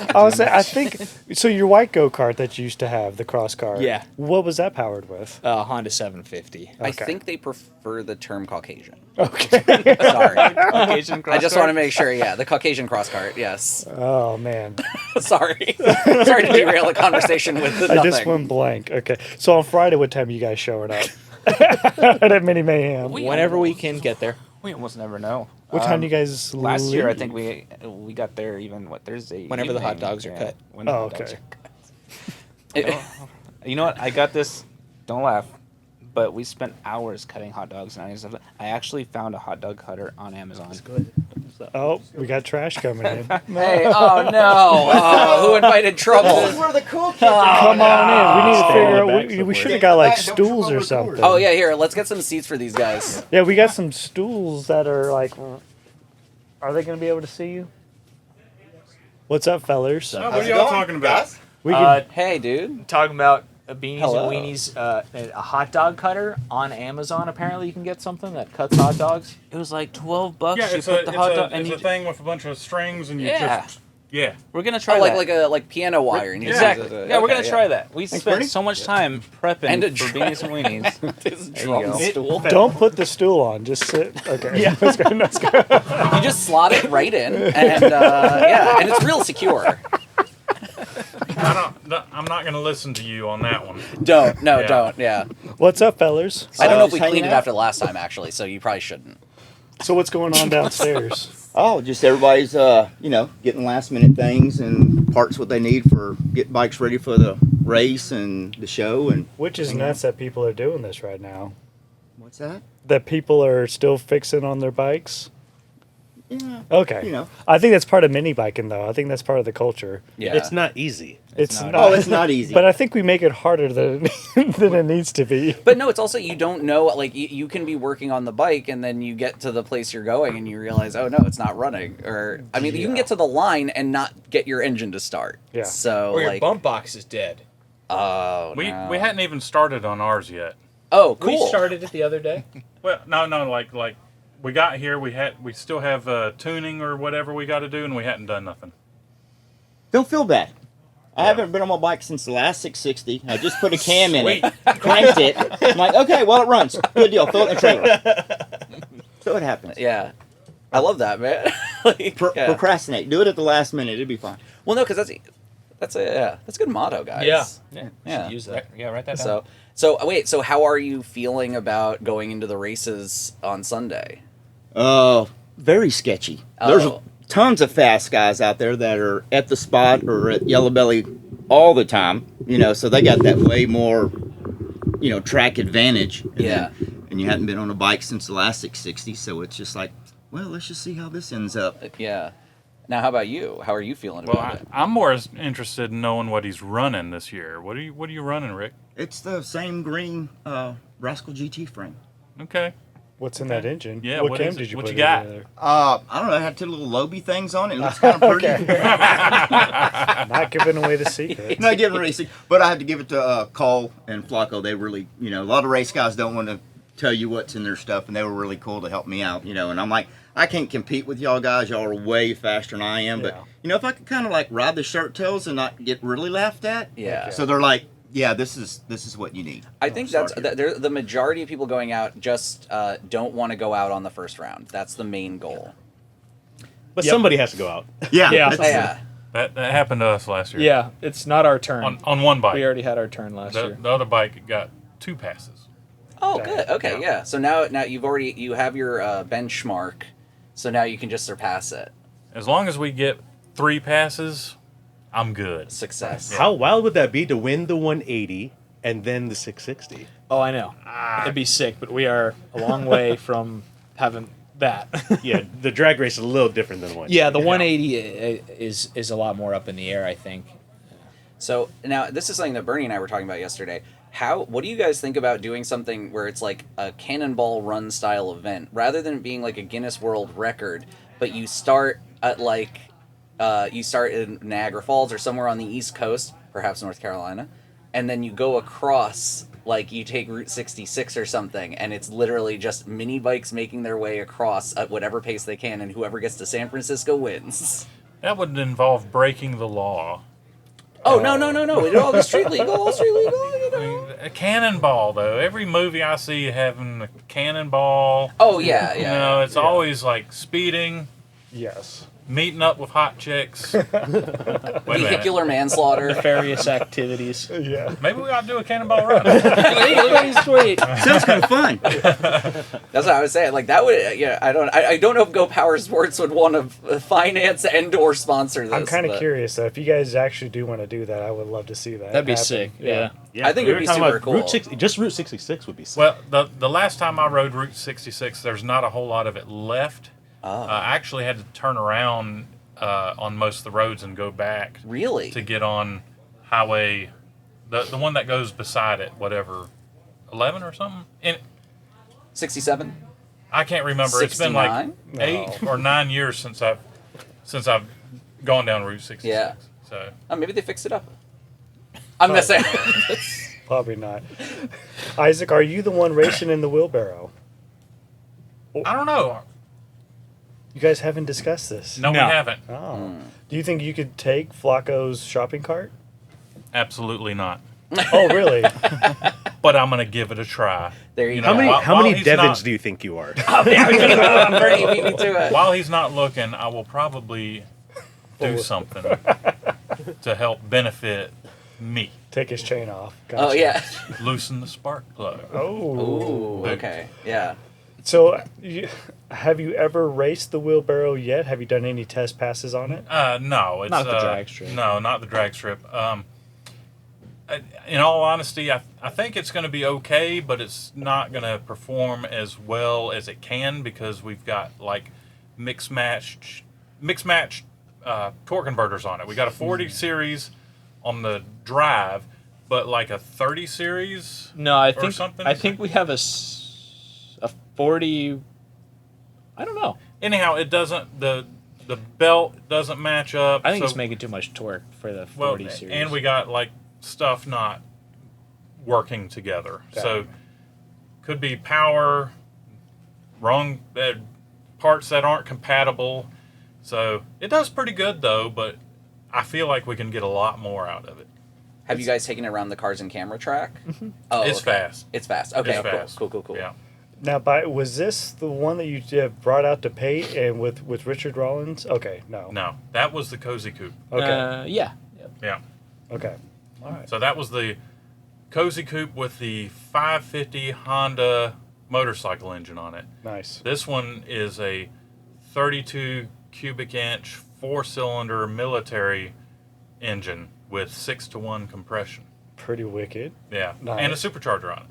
I think so. Your white go-kart that you used to have, the cross car. Yeah. What was that powered with? Honda 750. I Okay. think they prefer the term Caucasian. Okay. Sorry. Caucasian I just crosscar? want to make sure. Yeah, the Caucasian cross cart. Yes. Oh man, Sorry. Sorry to derail the conversation with the I nothing. just went blank. Okay, so on Friday, what time are you guys showing up? At Mini Mayhem. Whenever we can get there. We almost never know. What time do you guys Last year, I leave? think we got there even Thursday. Whenever the hot evening. dogs are cut. When the Oh, hot dogs okay. are cut. You know what? I got this. Don't laugh. But we spent hours cutting hot dogs and onions. I actually found a hot dog cutter on Amazon. That's good. Oh, we got trash coming in. Hey, oh no! Oh, who invited trouble? Where the cool kids are. Come on in. We need to Stand in figure the out. back We somewhere. should have got like Don't trip stools over or the something. cord. Oh yeah, here. Let's get some seats for these guys. Yeah, we got some stools that are like. Are they going to be able to see you? What's up, fellers? Oh, what How's are it y'all going, talking about? guys? We can, Hey, dude. Talking about beanies Hello. and weenies, a hot dog cutter on Amazon. Apparently, you can get something that cuts hot dogs. It was like $12. Yeah, you it's put a, the hot dog it's and a you. thing with a bunch of strings and you Yeah. just... Yeah. We're gonna try Oh, that. like piano wire. And you just- Exactly. Yeah, we're gonna okay, try that. We spent Bernie. so much time prepping And a for drum. beanies and weenies. This There drum you go. stool. don't put the stool on. Just sit. Okay. Yeah. That's good. That's good. You just slot it right in, and yeah, and it's real secure. I'm not going to listen to you on that one. Don't. No, Yeah. don't. Yeah. What's up, fellers? I don't know if we just cleaned it hanging out? after the last time, actually, so you probably shouldn't. So what's going on downstairs? Oh, just everybody's, getting last minute things and parts what they need for get bikes ready for the race and the show. And Which is nuts that people are doing this right now. what's that? That people are still fixing on their bikes. Yeah. Okay. You know. I think that's part of mini biking, though. I think that's part of the culture. Yeah. It's not easy. It's not. not. Oh, it's not easy. But I think we make it harder than than it needs to be. But no, it's also you don't know. Like you can be working on the bike, and then you get to the place you're going, and you realize, oh no, it's not running. Or I mean, you can get to the line and not get your engine to start. Yeah. So Or your like, bump box is dead. oh We no. we hadn't even started on ours yet. Oh, cool. We started it the other day. Well, no, like we got here, we still have tuning or whatever we got to do, and we hadn't done nothing. Don't feel bad. I haven't been on my bike since the last 660. I just put a cam in it, Sweet. cranked it. I'm like, okay, well, it runs. Good deal. Throw it in the trailer. So it happens. Yeah. I love that, man. Like, yeah. Procrastinate. Do it at the last minute. It'll be fine. Well, no, because that's a good motto, guys. Yeah. Yeah. Use that. Yeah, write that down. So wait. So how are you feeling about going into the races on Sunday? Oh, very sketchy. There's Oh. tons of fast guys out there that are at the spot or at Yellow Belly all the time, so they got that way more, track advantage. And you hadn't been on a bike since the last 660, so it's just like, well, let's just see how this ends up. Yeah. Now, how about you? How are you feeling Well, about it? I'm more interested in knowing what he's running this year. What are you running, Rick? It's the same green Rascal GT frame. Okay. What's in that engine? Yeah, What what cam is it? did you What put you got? in there? I don't know, it had two little Lobie things on it. It looks kind of pretty. Not giving away the secret. Not giving racing, but I had to give it to Cole and Flacco. They really, a lot of race guys don't want to tell you what's in their stuff, and they were really cool to help me out, And I'm like, I can't compete with y'all guys. Y'all are way faster than I am. But Yeah. you know, if I could kind of like ride the shirt tails and not get really laughed at. Yeah. So they're like, yeah, this is what you need. I think Start the majority of people going out just don't want to go out on the first round. That's the main goal. But Yep. somebody has to go out. Yeah. Yeah. that's- Yeah. That happened to us last year. Yeah, it's not our turn. On one bike. We already had our turn last year. The other bike got 2 passes. Oh, Dang. good. Okay, yeah. So now you have your benchmark, so now you can just surpass it. As long as we get 3 passes, I'm good. Success. How wild would that be to win the 180 and then the 660? Oh, I know. It'd be sick, but we are a long way from having that. Yeah, the drag race is a little different than one. Yeah, the 180 is a lot more up in the air, I think. So now this is something that Bernie and I were talking about yesterday. What do you guys think about doing something where it's like a cannonball run style event rather than it being like a Guinness World Record, but you start at you start in Niagara Falls or somewhere on the East Coast, perhaps North Carolina, and then you go across, like you take Route 66 or something, and it's literally just mini bikes making their way across at whatever pace they can, and whoever gets to San Francisco wins. That would involve breaking the law. Oh, no. We do all the street legal, all street legal, you I know. mean, a cannonball, though. Every movie I see having a cannonball. Oh, yeah. You know, it's always like speeding, Yes. meeting up with hot chicks. Wait a minute. Vehicular manslaughter. Nefarious activities. Yeah. Maybe we ought to do a cannonball run. Sweet. Sounds kind of fun. That's what I was saying. Like that would, yeah. I don't know if GoPowerSports would want to finance and/or sponsor this. I'm kind of but curious, though. If you guys actually do want to do that, I would love to see that. That'd be happen. sick. Yeah. Yeah, I think we it would were be talking super about cool. Just Route 66 would be sick. Well, the last time I rode Route 66, there's not a whole lot of it left. I actually had to turn around on most of the roads and go back Really? to get on highway, the one that goes beside it, whatever, 11 or something. And 67. I can't remember. It's been like 69? 8 or 9 years since I've gone down Route 66. Yeah. So Oh, maybe they fixed it up. I'm just saying. Probably not. Isaac, are you the one racing in the wheelbarrow? I don't know. You guys haven't discussed this. No, we haven't. Oh. Do you think you could take Flacco's shopping cart? Absolutely not. Oh, really? But I'm gonna give it a try. There you You go. know, How many while- how while many he's Devons not- do you think you are? Bernie beat me to it. While he's not looking, I will probably do something to help benefit me. Take his chain off. Oh, yeah. Loosen the spark plug. Oh. Ooh, okay. Yeah. So, have you ever raced the wheelbarrow yet? Have you done any test passes on it? No, it's Not the drag strip. No, not the drag strip. In all honesty, I think it's going to be okay, but it's not going to perform as well as it can because we've got like mixed matched torque converters on it. We got a 40 series on the drive, but like a 30 series. No, I Or think something? I think we have a 40. I don't know. Anyhow, it doesn't the belt doesn't match up. I think so- it's making too much torque for the well, 40 series. and we got like stuff not working together. So could be power, wrong parts that aren't compatible. So it does pretty good though, but I feel like we can get a lot more out of it. Have you guys taken it around the Cars and Camera track? Oh, It's okay. fast. It's fast. Okay, It's fast. cool. Yeah. Now, was this the one that you brought out to paint and with Richard Rollins? Okay, no. No, that was the Cozy Coupe. Okay, Yeah. Yeah. okay. All right. So that was the Cozy Coupe with the 550 Honda motorcycle engine on it. Nice. This one is a 32 cubic inch 4-cylinder military engine with 6-to-1 compression. Pretty wicked. Yeah, Nice. and a supercharger on it.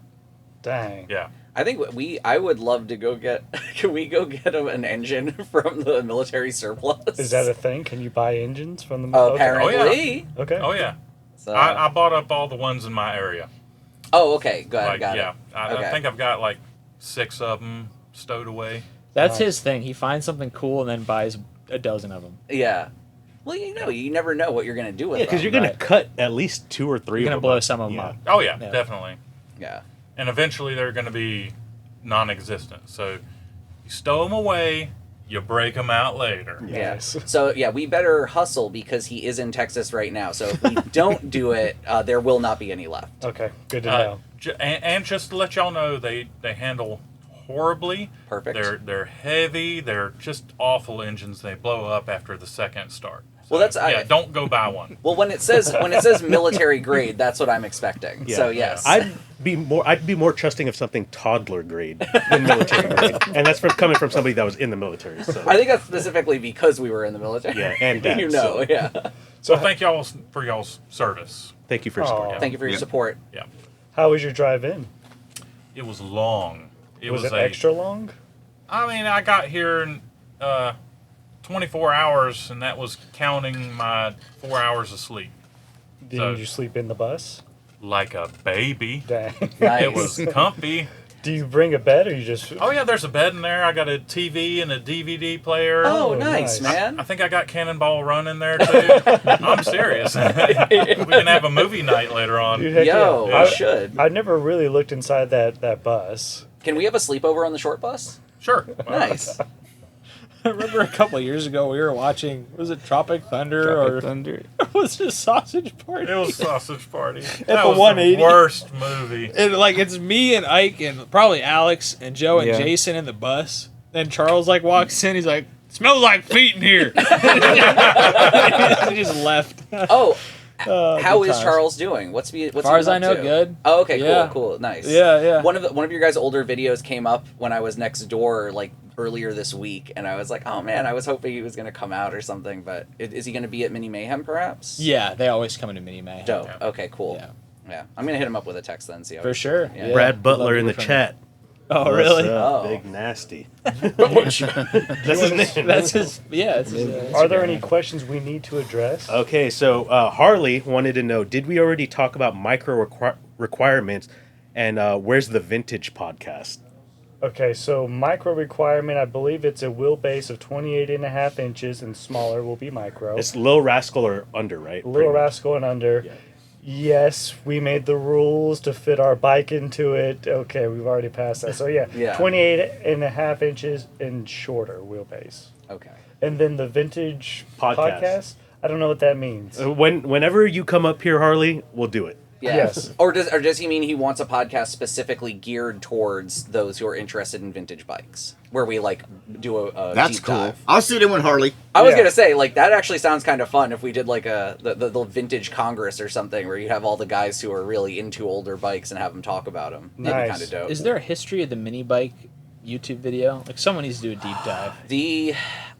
Dang. Yeah, I think I would love to go get. Can we go get an engine from the military surplus? Is that a thing? Can you buy engines from the? Apparently. Okay. oh yeah. So, I bought up all the ones in my area. oh, okay. Got Like, it. yeah, I Okay. think I've got like 6 of them stowed away. That's Nice. his thing. He finds something cool and then buys a dozen of them. Yeah. Well, you never know what you're gonna do with Yeah, because them. you're gonna Right. cut at least 2 or 3. You're gonna of blow them. some of them Yeah. up. Oh yeah, Yeah. definitely. Yeah. And eventually they're going to be non-existent. So you stow them away, You break them out later. Yes. So yeah, we better hustle because he is in Texas right now. So if we don't do it, there will not be any left. Okay, good to know. And just to let y'all know, they handle horribly. Perfect. They're heavy. They're just awful engines. They blow up after the second start. Well, that's don't go buy one. Well, when it says military grade, that's what I'm expecting. Yeah. So yes, I'd be more trusting of something toddler grade than military grade, and that's coming from somebody that was in the military. So. I think that's specifically because we were in the military. Yeah, and dad, you know, so. yeah. So thank y'all for y'all's service. Thank you for your support. Thank you for your support. Yeah. How was your drive in? It was long. Was it extra long? I mean, I got here in 24 hours, and that was counting my 4 hours of sleep. Did you sleep in the bus? Like a baby. Dang. Nice. It was comfy. Do you bring a bed or you just... Oh, yeah, there's a bed in there. I got a TV and a DVD player. Oh, nice. nice, man. I think I got Cannonball running there, too. I'm serious. We can have a movie night later on. Dude, heck Yo, yeah. we should. I never really looked inside that bus. Can we have a sleepover on the short bus? Sure. Nice. I remember a couple of years ago we were watching, was it Tropic Thunder Tropic or Thunder. was it Sausage Party? It was Sausage Party. At That the was 180. the worst movie. And like it's me and Ike and probably Alex and Joe and Yeah. Jason in the bus. Then Charles like walks in, he's like, "Smells like feet in here." He just left. Oh, how good is times. Charles doing? What's As far as I know, good. Oh, okay, Yeah. cool, nice. Yeah. One of your guys' older videos came up when I was next door, like earlier this week, and I was like, oh man, I was hoping he was gonna come out or something. But is he gonna be at Mini Mayhem perhaps? Yeah, they always come into Mini Mayhem. Dope. Yeah. Okay, cool. Yeah. Yeah, I'm gonna hit him up with a text then. See how For sure. Yeah. Yeah. Brad Butler Love in the to hear from chat. Oh, What's really? up, Oh. Big nasty. That's his name. That's his. Yeah. It's his, Are there Instagram. any questions we need to address? Okay, so Harley wanted to know, did we already talk about micro requirements, and where's the vintage podcast? Okay, so micro requirement, I believe it's a wheelbase of 28.5 inches and smaller will be micro. It's Lil Rascal or under, right? Little Rascal and under. Yeah. Yes, we made the rules to fit our bike into it. Okay, we've already passed that. So yeah, Yeah. 28.5 inches and shorter wheelbase. Okay. And then the vintage Podcast. podcast, I don't know what that means. Whenever you come up here, Harley, we'll do it. Yeah. Yes. Or does he mean he wants a podcast specifically geared towards those who are interested in vintage bikes, where we like do a That's deep cool. dive? I'll sit in with Harley. I was Yeah. gonna say, like, that actually sounds kind of fun if we did like the vintage congress or something, where you have all the guys who are really into older bikes and have them talk about them. That'd be Nice. kind of dope. Is there a history of the mini bike YouTube video? Like someone needs to do a deep dive.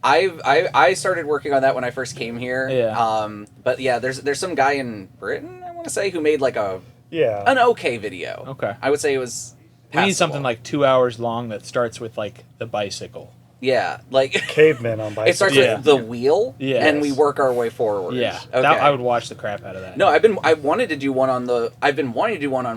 I started working on that when I first came here. Yeah. But yeah, there's some guy in Britain, I want to say, who made like an Yeah. okay video. Okay. I would say it was. We need something passable. like 2 hours long that starts with like the bicycle. Yeah, like Cavemen on bikes. it starts Yeah. with the wheel, Yes. and we work our way forward. Yeah, Okay. I would watch the crap out of that. No, I've been wanting to do one on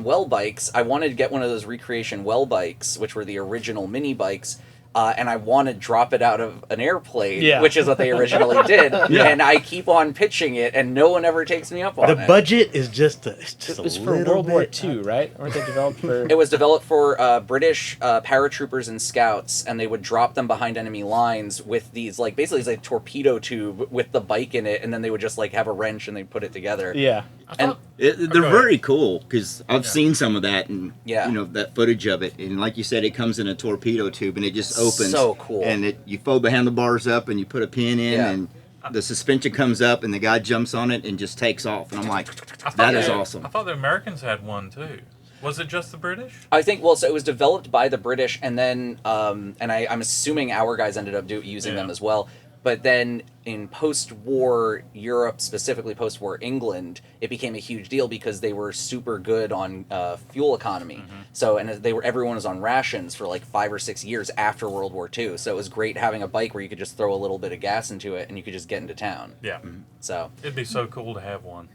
well bikes. I wanted to get one of those recreation well bikes, which were the original mini bikes. And I want to drop it out of an airplane, Yeah. which is what they originally did. And I keep on pitching it, and no one ever takes me up on The it. budget is just a It was a for little World War bit- II, right? Weren't they developed for? It was developed for British paratroopers and scouts, and they would drop them behind enemy lines with these, like, basically it's like a torpedo tube with the bike in it, and then they would just, like, have a wrench and they'd put it together. Yeah. And They're Okay. very cool because I've seen some of that and Yeah. that footage of it. And like you said, it comes in a torpedo tube and it just opens. So cool. And you fold the handlebars up and you put a pin in Yeah. and the suspension comes up and the guy jumps on it and just takes off. And I'm like, I thought that is the- awesome. I thought the Americans had one too. Was it just the British? I think, well, so it was developed by the British, and then, and I'm assuming our guys ended up using them Yeah. as well. But then in post-war Europe, specifically post-war England, it became a huge deal because they were super good on fuel economy. So, and everyone was on rations for like 5 or 6 years after World War II. So it was great having a bike where you could just throw a little bit of gas into it and you could just get into town. Yeah. So It'd be so cool to have one.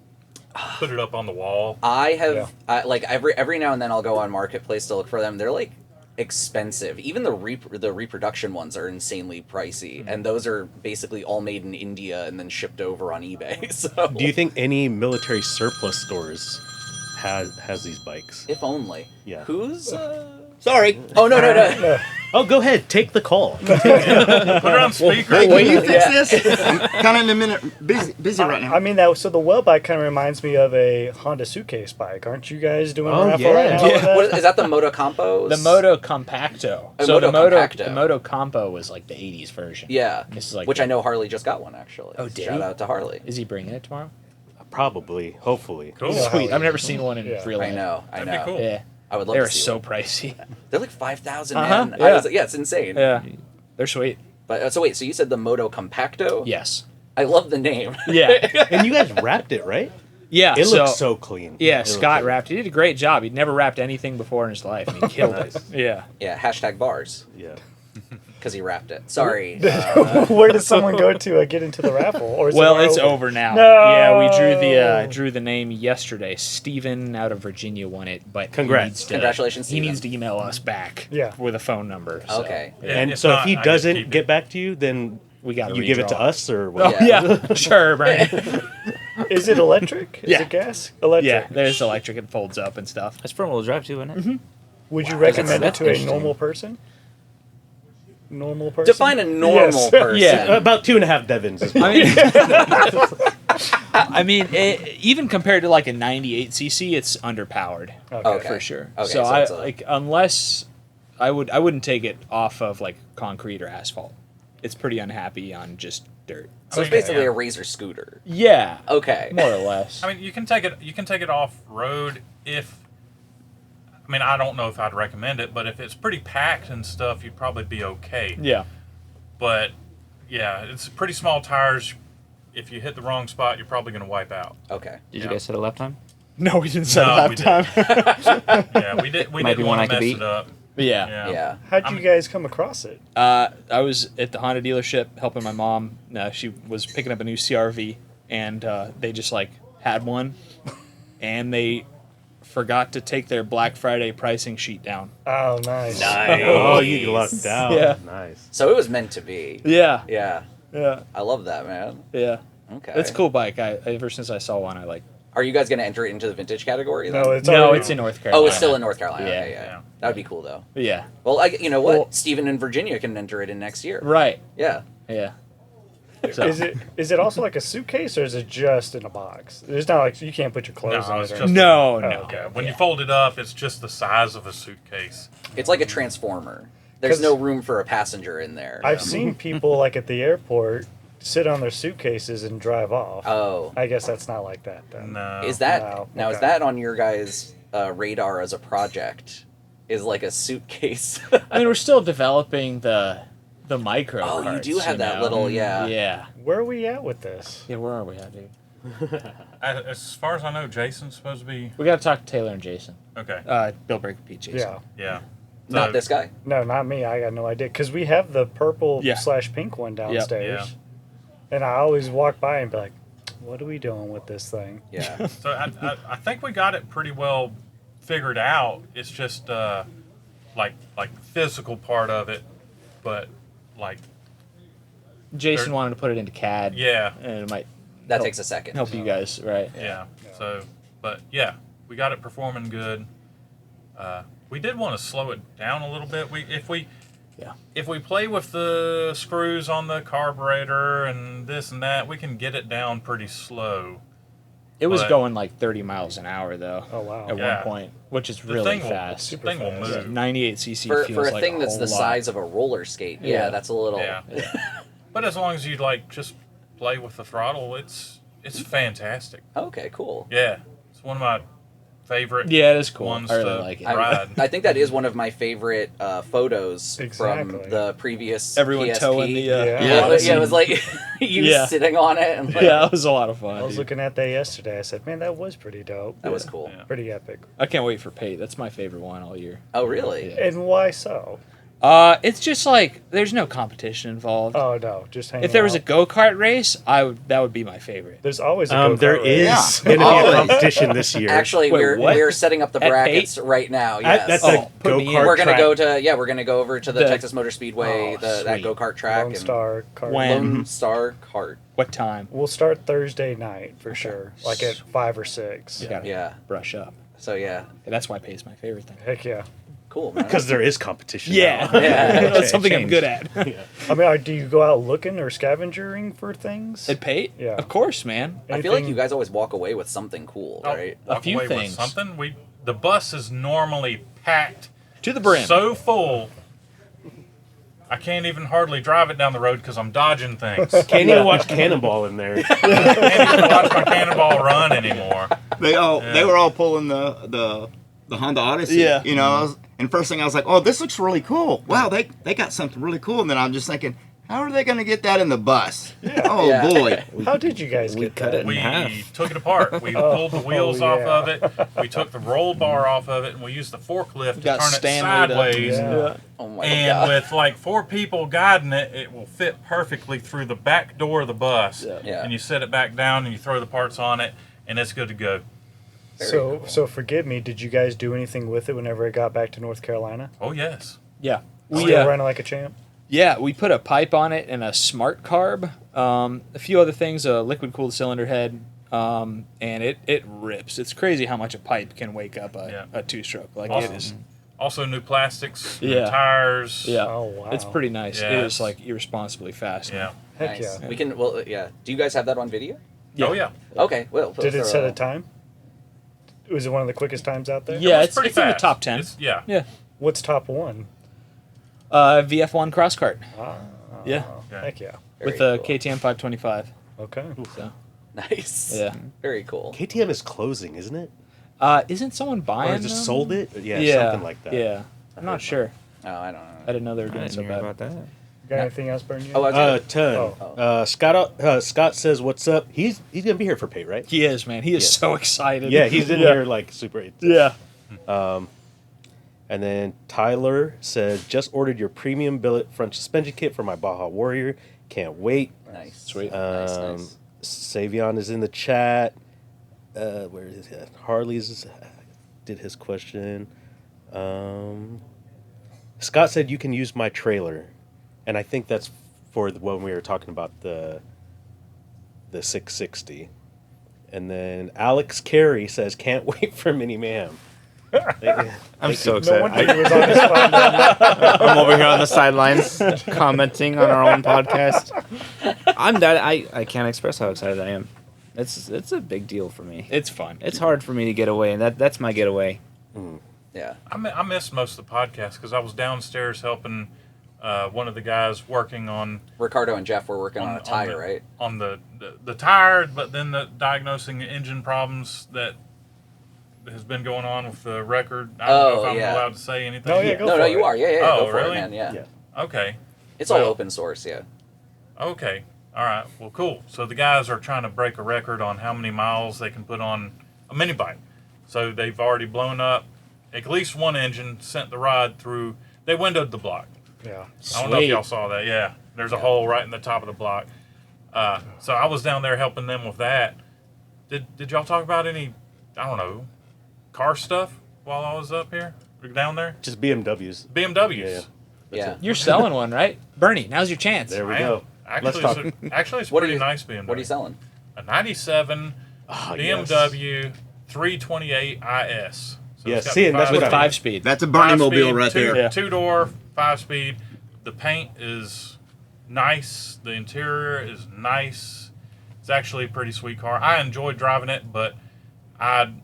Put it up on the wall. I have like every now and then I'll go on Marketplace to look for them. They're like expensive. Even the reproduction ones are insanely pricey, and those are basically all made in India and then shipped over on eBay. So Do you think any military surplus stores has these bikes? if only. Yeah. Who's Sorry. Oh no. Oh, go ahead. Take the call. Put it on speaker. Hey, can you fix this? I'm kind of in a minute busy right now. I mean, so the well bike kind of reminds me of a Honda suitcase bike. Aren't you guys doing Oh, a raffle yeah. right now? Yeah. with that? What is that? The Motocompos? The Motocompacto. Oh, So Motocompacto. the Motocompo was like the 80s version. Yeah, This is like which I know Harley just got one actually. Oh, did Shout he? out to Harley. Is he bringing it tomorrow? Probably. Hopefully. Cool. Sweet. I've never seen one in Yeah. real I life. know. That'd be cool. Yeah. I would love They're to see so one. pricey. They're like 5,000, Uh-huh, man. yeah. Yeah, it's insane. Yeah. They're sweet. But so wait, so you said the Motocompacto? Yes. I love the name. Yeah. And you guys wrapped it, right? Yeah. It looks so clean. Yeah, It looks Scott so- wrapped. He did a great job. He'd never wrapped anything before in his life, and he killed it. Yeah. Yeah, hashtag bars Yeah. because he wrapped it. Sorry. Where does someone go to get into the raffle? Or is Well, it it's over now. No. Yeah, we drew the name yesterday. Steven out of Virginia won it, but Congrats. He needs to, Congratulations, He Steven. needs to email us back. Yeah. With a phone number. So. Okay. Yeah, And if so not, if he I just doesn't keep get it. back to you, then We got to you give it to us or what? Oh yeah, sure, Brandon. Is it electric? Is Yeah. it gas? Electric. Yeah, there's electric. It folds up and stuff. That's front wheel drive too, isn't it? Would you recommend it that's to a interesting. normal person? Normal person? Define a normal Yes. person. Yeah. About 2.5 Devons. Is I mean, I mean, even compared to like a 98cc, it's underpowered Okay. for sure. Okay, so so I it's a- like unless I wouldn't take it off of like concrete or asphalt. It's pretty unhappy on just dirt. So it's Okay, basically yeah. a razor scooter. Yeah, Okay. more or less. I mean, you can take it off road if. I mean, I don't know if I'd recommend it, but if it's pretty packed and stuff, you'd probably be okay. Yeah. But yeah, it's pretty small tires. If you hit the wrong spot, you're probably going to wipe out. Okay. Did Yeah. you guys set a lap time? No, we didn't set No, it we lap time. Yeah, we did. We Might be didn't one want I to could mess beat. it up. Yeah. Yeah. Yeah. How'd I you mean- guys come across it? I was at the Honda dealership helping my mom. She was picking up a new CRV, and they just like had one, and they forgot to take their Black Friday pricing sheet down. Oh, nice. Oh, you lucked out. Yeah. Nice. So it was meant to be. Yeah. Yeah. Yeah. I love that, man. Yeah. Okay. It's a cool bike. Ever since I saw one, I like. Are you guys going to enter it into the vintage category? Then? No, it's No, already- it's in North Carolina. Oh, it's still in North Carolina. Yeah. Okay, yeah. Yeah. That would be cool, though. Yeah. Well, you know what? Well- Steven in Virginia can enter it in next year. Right. Yeah. Yeah. So, Is it also like a suitcase or is it just in a box? It's not like you can't put your clothes No, on it's it. or just- no, Oh, no. okay. Yeah, when you fold it up, it's just the size of a suitcase. It's like a transformer. There's 'Cause- no room for a passenger in there. I've seen people like at the airport sit on their suitcases and drive off. Oh. I guess that's not like that then. No. Is that Wow, now? Is okay. that on your guys' radar as a project? Is like a suitcase? I mean, we're still developing the micro. Oh, you parts, do have that know? little- yeah. Yeah. Where are we at with this? Yeah. Where are we at, dude? As far as I know, Jason's supposed to be We got to talk to Taylor and Jason. okay. Bill Breaker Pete Jason. Yeah. Yeah. Not So- this guy. No, not me. I got no idea. Because we have the purple Yeah. / pink one downstairs. Yeah. And I always walk by and be like, what are we doing with this thing? Yeah. So I think we got it pretty well figured out. It's just like physical part of it, but like Jason Or- wanted to put it into CAD. yeah, And it might That Help. takes a second. help you guys, right? yeah. So but yeah, we got it performing good. We did want to slow it down a little bit. If we play with the screws on the carburetor and this and that, we can get it down pretty slow. It was But- going like 30 miles an hour though. Oh, wow. At Yeah. one point, which is The really thing fast. Super Thing will fast. move. 98cc For feels a like thing a that's whole the lot. size of a roller skate, yeah, Yeah. that's a little. Yeah. But as long as you like just play with the throttle, it's fantastic. Okay, cool. Yeah, it's one of my favorite Yeah, it is cool. ones I really to like it. ride. I think that is one of my favorite photos Exactly. from the previous Everyone PSP. towing the. Yeah. Yeah, it was like you Yeah. sitting on it. And like, Yeah, that was a lot of fun. I was dude. looking at that yesterday. I said, man, that was pretty dope. that was cool. Yeah. Pretty epic. I can't wait for Pate. That's my favorite one all year. Oh, really? Yeah. And why so? It's just like there's no competition involved. Oh, no. Just hanging If there was a out. go-kart race, that would be my favorite. There's always a go-kart There race. is going to be Always. a competition this year. Actually, Wait, what? we're setting up the At brackets Pate? right now. Yes. That's Oh, a put me in. go-kart we're gonna track. go to we're gonna go over to the The- Texas Motor Speedway, Oh, that sweet. go kart track, Lone and Star Kart. When? Lone Star Kart. What time? We'll start Thursday night for sure. Like at 5 or 6. You gotta Yeah. brush up. So yeah, That's why Pate's my favorite thing. Heck yeah. Cool, man. Because there is competition. Yeah, now. that's something I'm Changed. good at. I mean, do you go out looking or scavenging for things? At Pate? Yeah. Of course, man. I feel like Anything- you guys always walk away with something cool, right? A Walk few away with things. something. The bus is normally packed To the brim. so full. I can't even hardly drive it down the road because I'm dodging things. Can't even watch Cannonball in there. Can't even watch my Cannonball run anymore. They were all pulling the Honda Odyssey. Yeah. You know, and first thing I was like, oh, this looks really cool. Wow, they got something really cool. And then I'm just thinking, how are they going to get that in the bus? Oh Yeah. boy. How did you guys get cut that? it. We half. took it apart. We pulled the wheels off yeah. of it. We took the roll bar off of it, and we used the forklift to Got turn it Stanley to- sideways. Yeah. Oh my And god. with like 4 people guiding it, it will fit perfectly through the back door of the bus. Yeah. And you set it back down, and you throw the parts on it, and it's good to go. Very So, cool. so forgive me. Did you guys do anything with it whenever it got back to North Carolina? Oh yes. Yeah. Still running like a champ. Yeah, we put a pipe on it and a smart carb, a few other things, a liquid cooled cylinder head, and it rips. It's crazy how much a pipe can wake up a two-stroke. Like Awesome. it is. Also new plastics, new Yeah. tires. Yeah. Oh, wow. It's pretty nice. Yeah, It it's- is like irresponsibly fast. Yeah. Heck Nice. yeah. We can. Well, yeah. Do you guys have that on video? Yeah. Oh yeah. Okay. Well. Did it set a time? Was it one of the quickest times out there? Yeah, was it's pretty in the fast. top 10. Yeah. Yeah. What's top one? VF1 cross cart. Yeah. Okay. Heck yeah. Very With a cool. KTM 525. Okay. So Nice. yeah. Very cool. KTM is closing, isn't it? Isn't someone buying Or just them? sold it? Yeah, something like that. Yeah. I'm not sure. Oh, I don't know. I didn't know they were I doing didn't so hear bad. about that. Got anything else, Bernie? Oh, I was Ton. Oh. Scott says, "What's up?" He's gonna be here for Pate, right? He is, man. He is Yeah. so excited. Yeah, he's in here like super. Yeah. And then Tyler says, "Just ordered your premium billet front suspension kit for my Baja Warrior. Can't wait." nice. Sweet. Nice. Savion is in the chat. Where is it? Harley's did his question. Scott said you can use my trailer, and I think that's for when we were talking about the 660. And then Alex Carey says, "Can't wait for Mini Mayhem." I'm so No excited. wonder he was on his phone. I'm over here on the sidelines commenting on our own podcast. I can't express how excited I am. It's a big deal for me. It's fun. It's hard for me to get away, and that's my getaway. Yeah. I missed most of the podcast because I was downstairs helping one of the guys working on Ricardo and Jeff were working on a tire, the, right? on the tire, but then diagnosing the engine problems that has been going on with the record. I don't know if I'm yeah. allowed to say anything. No, yeah, go No, for you it. are. Yeah. Oh, Go for really? it, man. Yeah. Yeah. Okay. It's all Well- open source. Yeah. Okay. All right. Well, cool. So the guys are trying to break a record on how many miles they can put on a mini bike. So they've already blown up at least one engine, sent the rod through. They windowed the block. Yeah. I don't know if Sweet. y'all saw that. Yeah. There's a hole right in the top of the block. So I was down there helping them with that. Did y'all talk about any, I don't know, car stuff while I was up here? Or down there? Just BMWs. BMWs. Yeah. Yeah. You're selling one, right? Bernie, now's your chance. There we I am. go. Actually, Let's actually, it's What are pretty you- nice BMW. What are you selling? A 97 Oh, yes. BMW 328 IS. So Yeah, it's got see, and that's With what I- 5-speed. That's a Bernie mobile right there. Yeah. 2-door, 5-speed. The paint is nice. The interior is nice. It's actually a pretty sweet car. I enjoyed driving it, but I'm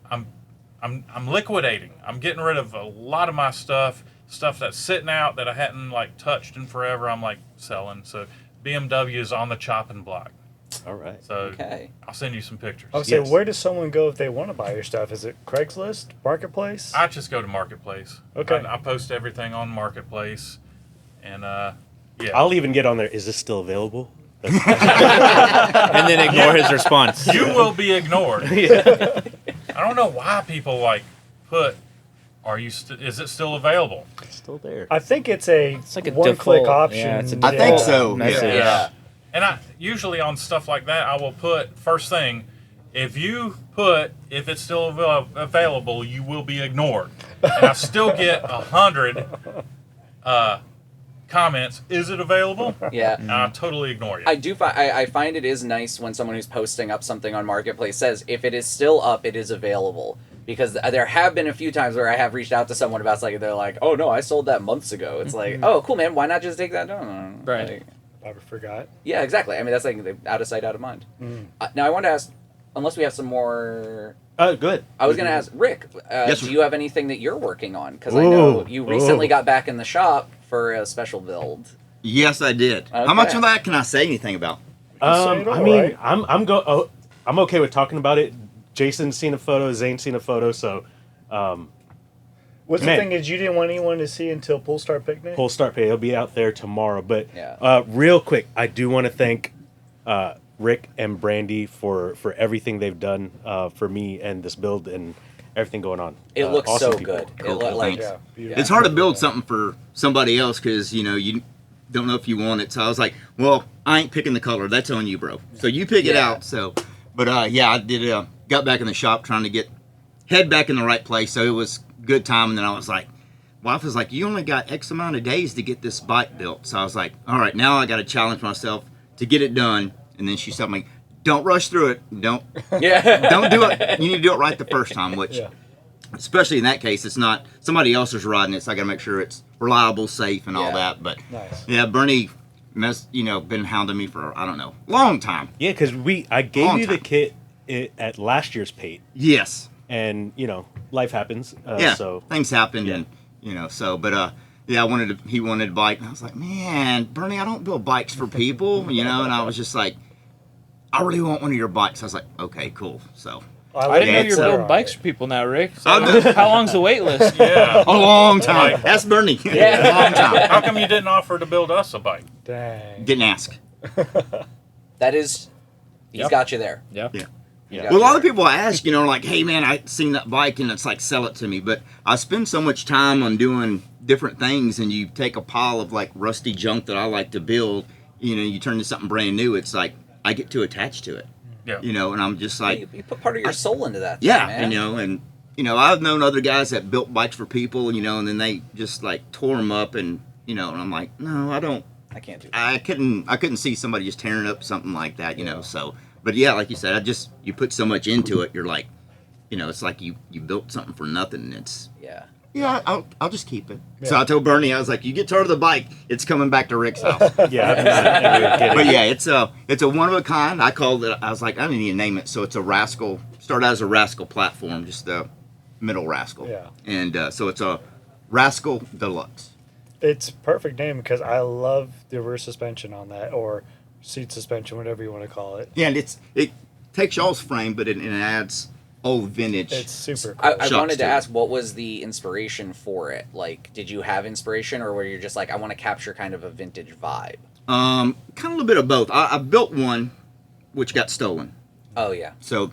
liquidating. I'm getting rid of a lot of my stuff that's sitting out that I hadn't like touched in forever. I'm like selling. So BMW is on the chopping block. All right. So Okay. I'll send you some pictures. I would say, Yes. where does someone go if they want to buy your stuff? Is it Craigslist, Marketplace? I just go to Marketplace. Okay. I post everything on Marketplace, and yeah. I'll even get on there. Is this still available? And then ignore his response. You will be ignored. I don't know why people like put. Is it still available? It's still there. I think it's like a one-click default- option. yeah, it's a I think default so. message. Yeah. And I usually on stuff like that, I will put first thing. If it's still available, you will be ignored. And I still get 100 comments. Is it available? Yeah. And I totally ignore you. I do find I find it is nice when someone who's posting up something on Marketplace says if it is still up, it is available. Because there have been a few times where I have reached out to someone about something, they're like, "Oh no, I sold that months ago." It's like, "Oh, cool, man. Why not just take that down?" Right. Like, I forgot. yeah, exactly. I mean, that's like out of sight, out of mind. Now, I want to ask, unless we have some more. Good. I was going to ask Rick. Yes, do sir. you have anything that you're working on? Because I know Ooh, you recently ooh. got back in the shop for a special build. Yes, I did. How much Okay. of that can I say anything about? say it all, I mean, right? I'm okay with talking about it. Jason's seen a photo. Zane's seen a photo. So, What's Man. the thing is you didn't want anyone to see until Pull Start Picnic? full start pay. It'll be out there tomorrow. But Yeah. real quick, I do want to thank Rick and Brandy for everything they've done for me and this build and everything going on. It looks awesome so people. good. Cool, It looked cool, like thanks. Yeah, beautiful. It's hard to build something for somebody else because you don't know if you want it. So I was like, well, I ain't picking the color. That's on you, bro. So you pick it Yeah. out. So, but yeah, I did. Got back in the shop trying to head back in the right place. So it was good time. And then I was like, wife was like, you only got X amount of days to get this bike built. So I was like, all right, now I got to challenge myself to get it done. And then she said, like, don't rush through it. Don't yeah. don't do it. You need to do it right the first time, which. Yeah. Especially in that case, it's not somebody else is riding it, so I got to make sure it's reliable, safe, and all Yeah. that. But Nice. yeah, Bernie, been hounding me for I don't know, long time. Yeah, because I gave Long you the time. kit at last year's pate, Yes, and life happens. yeah, So things happened, yeah. and so. But yeah, he wanted a bike, and I was like, man, Bernie, I don't build bikes for people, and I was just like, I really want one of your bikes. I was like, okay, cool. So I didn't know Yeah, you it's, were building on bikes it. for people now, Rick. I'll do- How long's the wait list? Yeah. a long time. Like- That's Bernie. Yeah. a long time. How come you didn't offer to build us a bike? Dang. Didn't ask. That is, he's Yep. got you there. Yep. Yeah. He's Yeah. got Well, a you lot of there. people ask, are like, hey, man, I seen that bike and it's like, sell it to me. But I spend so much time on doing different things and you take a pile of like rusty junk that I like to build, you turn into something brand new. It's like, I get too attached to it, Yeah. and I'm just like, You put part of your soul into that. yeah, thing, man. and, I've known other guys that built bikes for people, and then they just like tore them up and I'm like, no, I don't. I can't do that. I couldn't see somebody just tearing up something like that, so, but yeah, like you said, you put so much into it, you're like, it's like you built something for nothing, and it's, Yeah. yeah, I'll just keep it. So I told Bernie, I was like, you get tired of the bike, it's coming back to Rick's house. yeah. But yeah, it's a one of a kind. I called it, I was like, I didn't need to name it, so it's a Rascal, started out as a Rascal platform, just a middle Rascal. Yeah. And so it's a Rascal Deluxe. It's perfect name because I love the rear suspension on that, or seat suspension, whatever you want to call it. Yeah, and it takes y'all's frame, but it adds old vintage. It's super I, cool. I Shocks wanted to too. ask, what was the inspiration for it? Like, did you have inspiration, or were you just like, I want to capture kind of a vintage vibe? Kind of a little bit of both. I built one, which got stolen. Oh yeah. So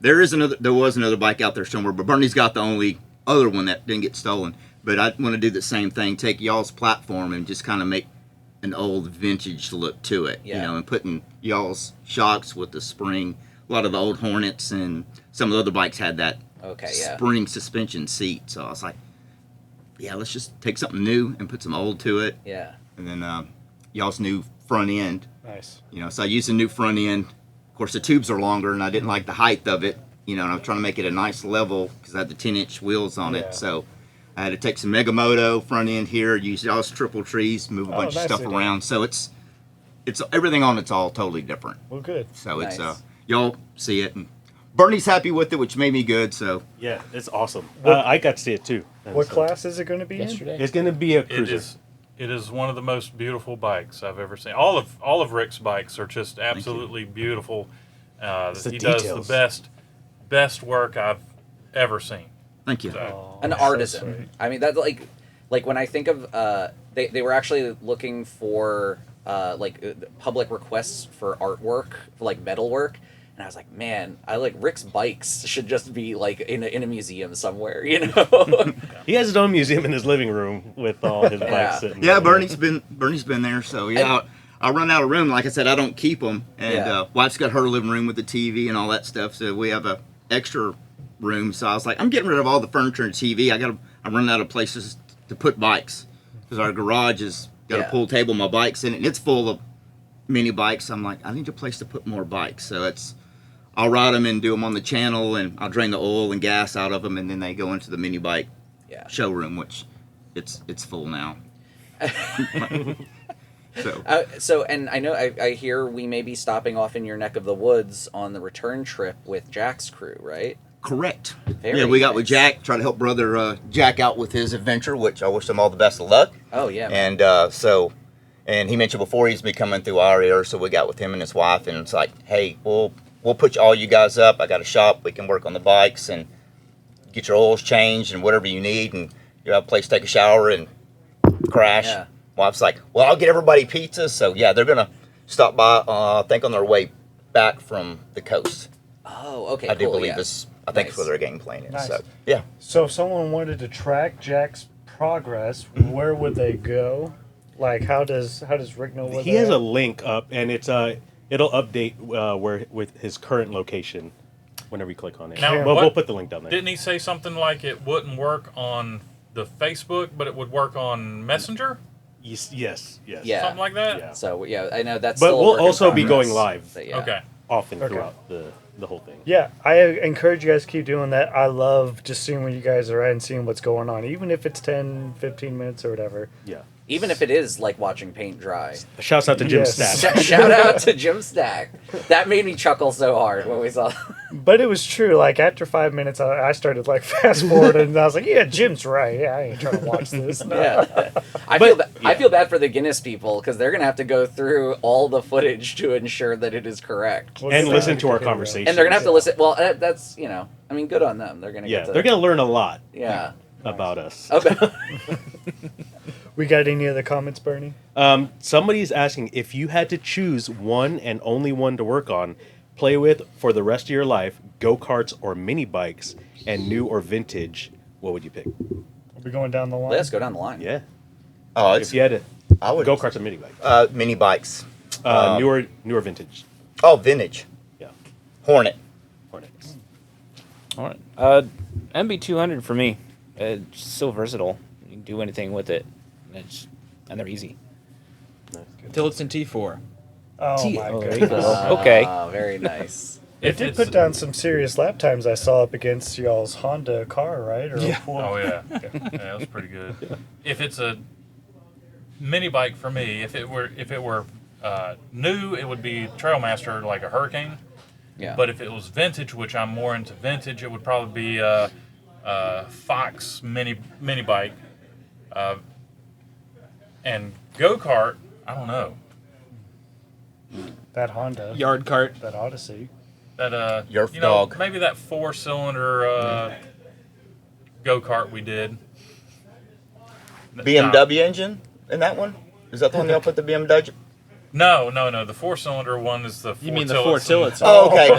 there was another bike out there somewhere, but Bernie's got the only other one that didn't get stolen. But I want to do the same thing, take y'all's platform and just kind of make an old vintage look to it, Yeah. and putting y'all's shocks with the spring. A lot of the old Hornets and some of the other bikes had that Okay. Yeah. spring suspension seat. So I was like, yeah, let's just take something new and put some old to it. Yeah. And then y'all's new front end. Nice. So I used a new front end. Of course, the tubes are longer, and I didn't like the height of it. And I was trying to make it a nice level because I had the 10-inch wheels on Yeah. it. So I had to take some Megamoto front end here, use y'all's triple trees, move a bunch of nicely stuff done. around. So it's everything on it's all totally different. Well, good. So it's Nice. y'all see it, and Bernie's happy with it, which made me good. So Yeah, it's awesome. What- I got to see it too. What So class is it going to be in? Yesterday. It's going to be a It cruiser. is one of the most beautiful bikes I've ever seen. All of Rick's bikes are just absolutely beautiful. It's the He does details. the best work I've ever seen. thank you. So, An that's so artisan. sweet. I mean, that's like when I think of they were actually looking for public requests for artwork, for like metalwork, and I was like, man, I like Rick's bikes should just be like in a museum somewhere, He has his own museum in his living room with all his Yeah. bikes sitting Yeah, there. Bernie's been there. So yeah, I run out of room. Like I said, I don't keep them, and Yeah. wife's got her living room with the TV and all that stuff. So we have a extra room. So I was like, I'm getting rid of all the furniture and TV. I'm running out of places to put bikes because our garage has got Yeah. a pool table, my bikes in it, and it's full of mini bikes. I'm like, I need a place to put more bikes. So I'll ride them and do them on the channel, and I'll drain the oil and gas out of them, and then they go into the mini bike showroom, which it's full now. And I know I hear we may be stopping off in your neck of the woods on the return trip with Jack's crew, right? Correct. Very we got nice. with Jack, trying to help brother Jack out with his adventure, which I wish him all the best of luck. Oh yeah. Man. And and he mentioned before he's been coming through our area, so we got with him and his wife, and it's like, hey, we'll put all you guys up. I got a shop. We can work on the bikes and get your oils changed and whatever you need, and you have a place to take a shower and crash. Yeah. Wife's like, well, I'll get everybody pizza. So yeah, they're gonna stop by. I think on their way back from the coast. Oh, okay. I do cool, believe yeah. this. I think it's Nice. where their game plan is. Nice. So yeah. So if someone wanted to track Jack's progress, where would they go? Like, how does Rick know where He they're has at? a link up, and it'll update where with his current location whenever you click on it. Now, we'll what- put the link down there. Didn't he say something like it wouldn't work on the Facebook, but it would work on Messenger? Yes. Yeah. Something like that? Yeah. So yeah, I know that's. But still a we'll work in also be progress, going live. but yeah. Okay. Often Okay. throughout the whole thing. Yeah, I encourage you guys to keep doing that. I love just seeing where you guys are at and seeing what's going on, even if it's 10, 15 minutes or whatever. Yeah. Even if it is like watching paint dry. Shouts out to Jim Yes. Stack. Shout out to Jim Stack. That made me chuckle so hard when we saw. But it was true. Like, after 5 minutes, I started, like, fast forward, and I was like, yeah, Jim's right. Yeah, I ain't trying to watch this. Yeah, I feel bad for the Guinness people because they're gonna have to go through all the footage to ensure that it is correct, What's And that? listen to our Okay, conversation. and they're gonna have to listen. Well, that's I mean, good on them. They're gonna Yeah, get to, they're gonna learn a lot yeah. about us. Okay. We got any other comments, Bernie? Somebody's asking if you had to choose one and only one to work on, play with for the rest of your life, go-karts or mini bikes, and new or vintage, what would you pick? Are we going down the line? Let's go down the line. Yeah. Oh, If you had to I would go-karts or mini bikes. mini bikes. Newer vintage. Oh, vintage. Yeah. Hornet. Hornets. All right. MB200 for me. It's so versatile. You can do anything with it. And they're easy. Tillotson T4. Oh, my Oh, there you goodness. go. Okay. Very nice. It did put down some serious lap times I saw up against y'all's Honda car, right? Or Oh yeah, yeah, that was pretty good. If it's a mini bike for me, if it were new, it would be Trailmaster like a Hurricane. Yeah. But if it was vintage, which I'm more into vintage, it would probably be a Fox mini bike. And go-kart, I don't know. that Honda, Yard cart. that Odyssey. That Your dog. maybe that 4-cylinder go-kart we did. BMW engine in that one? Is that the one y'all put the BMW? No. The 4-cylinder one is the. You mean the 4 Tillotson. Tillotson? Oh, okay.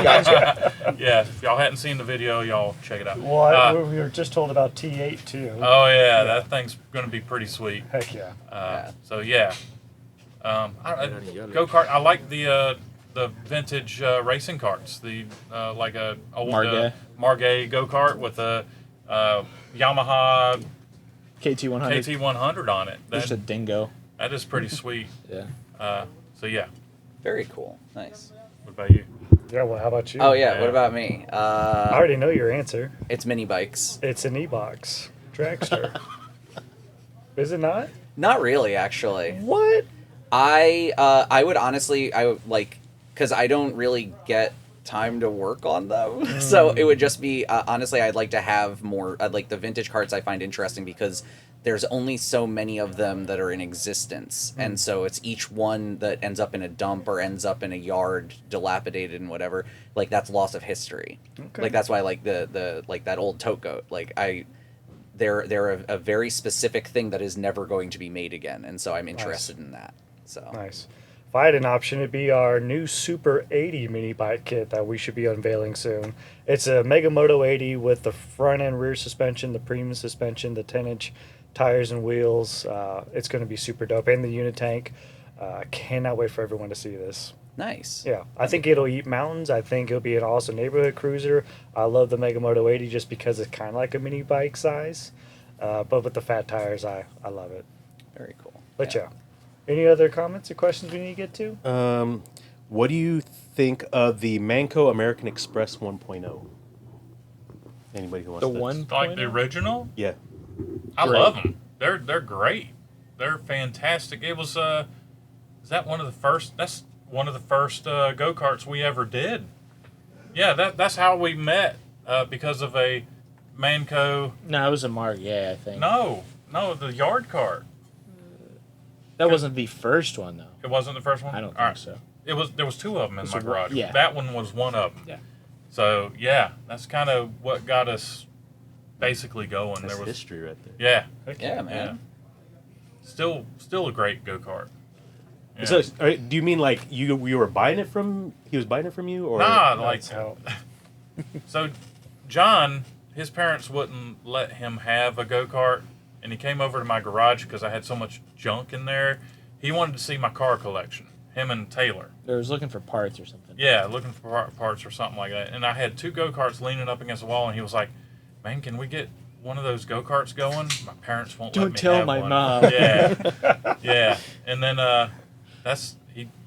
Gotcha. Yeah, if y'all hadn't seen the video, y'all check it out. Well, we were just told about T8 too. Oh yeah, that thing's gonna be pretty sweet. Heck yeah. So yeah, go kart. I like the vintage racing carts. The like a old Margay go kart with a Yamaha KT100. KT100 on it. Just a That, dingo. that is pretty sweet. Yeah. So yeah, Very cool. Nice. what about you? Yeah, well, how about you? Oh yeah. Yeah. What about me? I already know your answer. It's mini bikes. It's an e-box dragster. Is it not? Not really, actually. What? I would honestly, I would like, because I don't really get time to work on them. So it would just be, honestly, I'd like to have more, like the vintage carts I find interesting because there's only so many of them that are in existence. And so it's each one that ends up in a dump or ends up in a yard, dilapidated and whatever. Like that's loss of history. Okay. Like that's why I like the like that old tote goat. Like they're a very specific thing that is never going to be made again. And so I'm interested in that. So Nice. If I had an option, it'd be our new Super 80 mini bike kit that we should be unveiling soon. It's a Mega Moto 80 with the front and rear suspension, the premium suspension, the 10-inch tires and wheels. It's going to be super dope. And the unit tank. Cannot wait for everyone to see this. nice. Yeah, I think it'll eat mountains. I think it'll be an awesome neighborhood cruiser. I love the Mega Moto 80 just because it's kind of like a mini bike size. But with the fat tires, I love it. Very cool. But yeah. Any other comments or questions we need to get to? What do you think of the Manco American Express 1.0? Anybody who wants The to? one Like the original, Yeah. I Great. love them. They're great. They're fantastic. It was is that one of the first? That's one of the first go-karts we ever did. Yeah, that's how we met because of a Manco. No, it was a Mark. Yeah, I think. No, the yard cart. That wasn't the first one though. It wasn't the first one. I don't All think right. so. It was. There was two of them in It's my a- garage. yeah. That one was one of them. Yeah. So yeah, that's kind of what got us basically going. That's There was history right there. yeah, Yeah, man. still a great go kart. Yeah. So, do you mean like you were buying it from? He was buying it from you, or Nah, like That's how. so. John, his parents wouldn't let him have a go kart, and he came over to my garage because I had so much junk in there. He wanted to see my car collection. Him and Taylor. They was looking for parts or something. Yeah, looking for parts or something like that. And I had two go-karts leaning up against the wall, and he was like, "Man, can we get one of those go-karts going? My parents won't let Don't me tell have my one." mom. Yeah, yeah. And then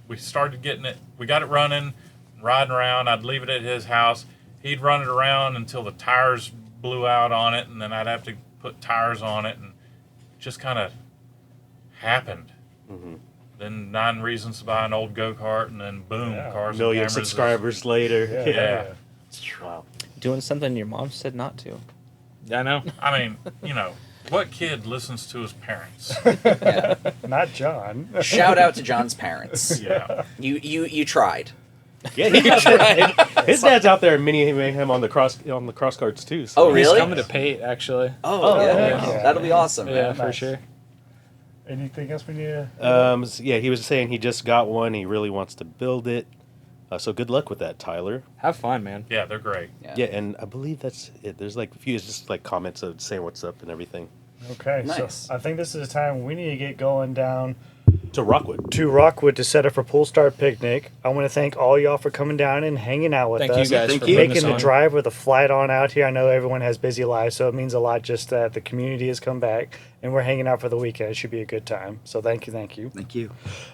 we started getting it. We got it running, riding around. I'd leave it at his house. He'd run it around until the tires blew out on it, and then I'd have to put tires on it, and it just kind of happened. Mm-hmm. Then 9 reasons to buy an old go-kart, and then boom, Yeah. cars and million cameras. subscribers later? Yeah. Wow. Doing something your mom said not to. I know. I mean, what kid listens to his parents? Not John. Shout out to John's parents. Yeah. You tried. Yeah, he tried. His dad's out there in Mini Mayhem on the cross carts too. So. Oh, really? He's coming to Pate actually. Oh, yeah. yeah. That'll be awesome. Yeah, Man. for Nice. sure. Anything else we need to... Yeah, he was saying he just got one. He really wants to build it. So good luck with that, Tyler. Have fun, man. Yeah, they're great. Yeah, and I believe that's it. There's like a few just like comments of saying what's up and everything. Okay, Nice. so I think this is the time we need to get going down To Rockwood. to Rockwood to set up a pool start picnic. I want to thank all y'all for coming down and hanging out with Thank us. you guys Thank for you. putting Making this the on. drive with a flight on out here. I know everyone has busy lives, so it means a lot just that the community has come back and we're hanging out for the weekend. It should be a good time. So thank you. Thank you.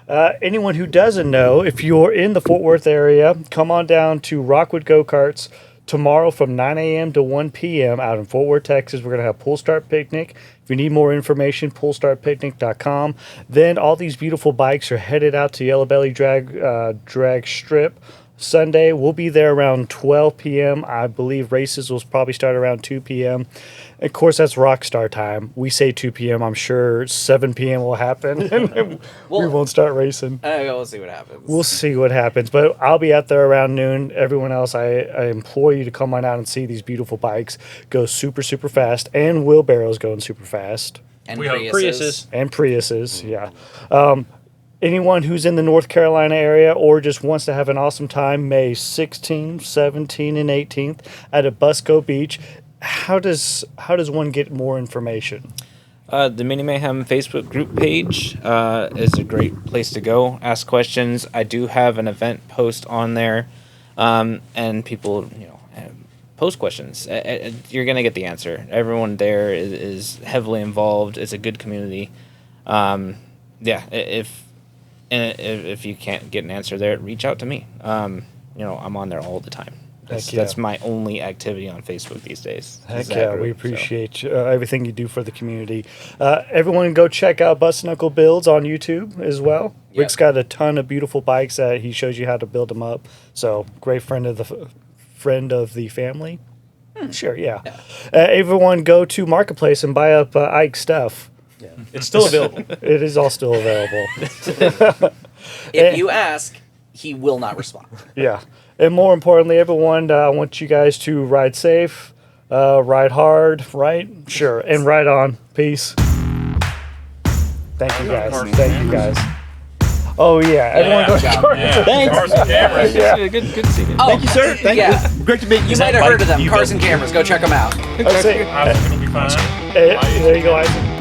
Anyone who doesn't know, if you're in the Fort Worth area, come on down to Rockwood Go-Karts tomorrow from 9 a.m. to 1 p.m. out in Fort Worth, Texas. We're going to have pool start picnic. If you need more information, poolstartpicnic.com. Then all these beautiful bikes are headed out to Yellow Belly Drag Strip. Sunday, we'll be there around 12 p.m. I believe races will probably start around 2 p.m. Of course, that's rock star time. We say 2 p.m. I'm sure 7 p.m. will happen. And we Well- won't start racing. We'll see what happens. We'll see what happens, but I'll be out there around noon. Everyone else, I implore you to come on out and see these beautiful bikes go super, super fast, and wheelbarrows going super fast, and We hope Priuses. and Priuses, yeah. Anyone who's in the North Carolina area or just wants to have an awesome time, May 16th, 17th, and 18th at Abusco Beach. How does one get more information? The Mini Mayhem Facebook group page is a great place to go. Ask questions. I do have an event post on there, and people, post questions. You're gonna get the answer. Everyone there is heavily involved. It's a good community. If you can't get an answer there, reach out to me. I'm on there all the time. Heck yeah. That's my only activity on Facebook these days. is Heck that yeah, group, we so. appreciate everything you do for the community. Everyone go check out Bust Knuckle Builds on YouTube as well. Yep. Rick's got a ton of beautiful bikes that he shows you how to build them up. So great friend of the family. Sure, yeah. Everyone go to Marketplace and buy up Ike's stuff. Yeah, it's still available. It is all still available. If you ask, he will not respond. Yeah. And more importantly, everyone, I want you guys to ride safe, ride hard, right? Sure. And ride on. Peace. Thank you guys. Thank you guys. Oh, yeah. Everyone go. Yeah. Thanks. Cars and cameras. Yeah. Good seeing you. Oh, Thank you, sir. Thank yeah. you. Great to meet you. You might have heard of them. Cars and Cameras. Go check them out. I say, I was going to be fine. there you go, Isaac.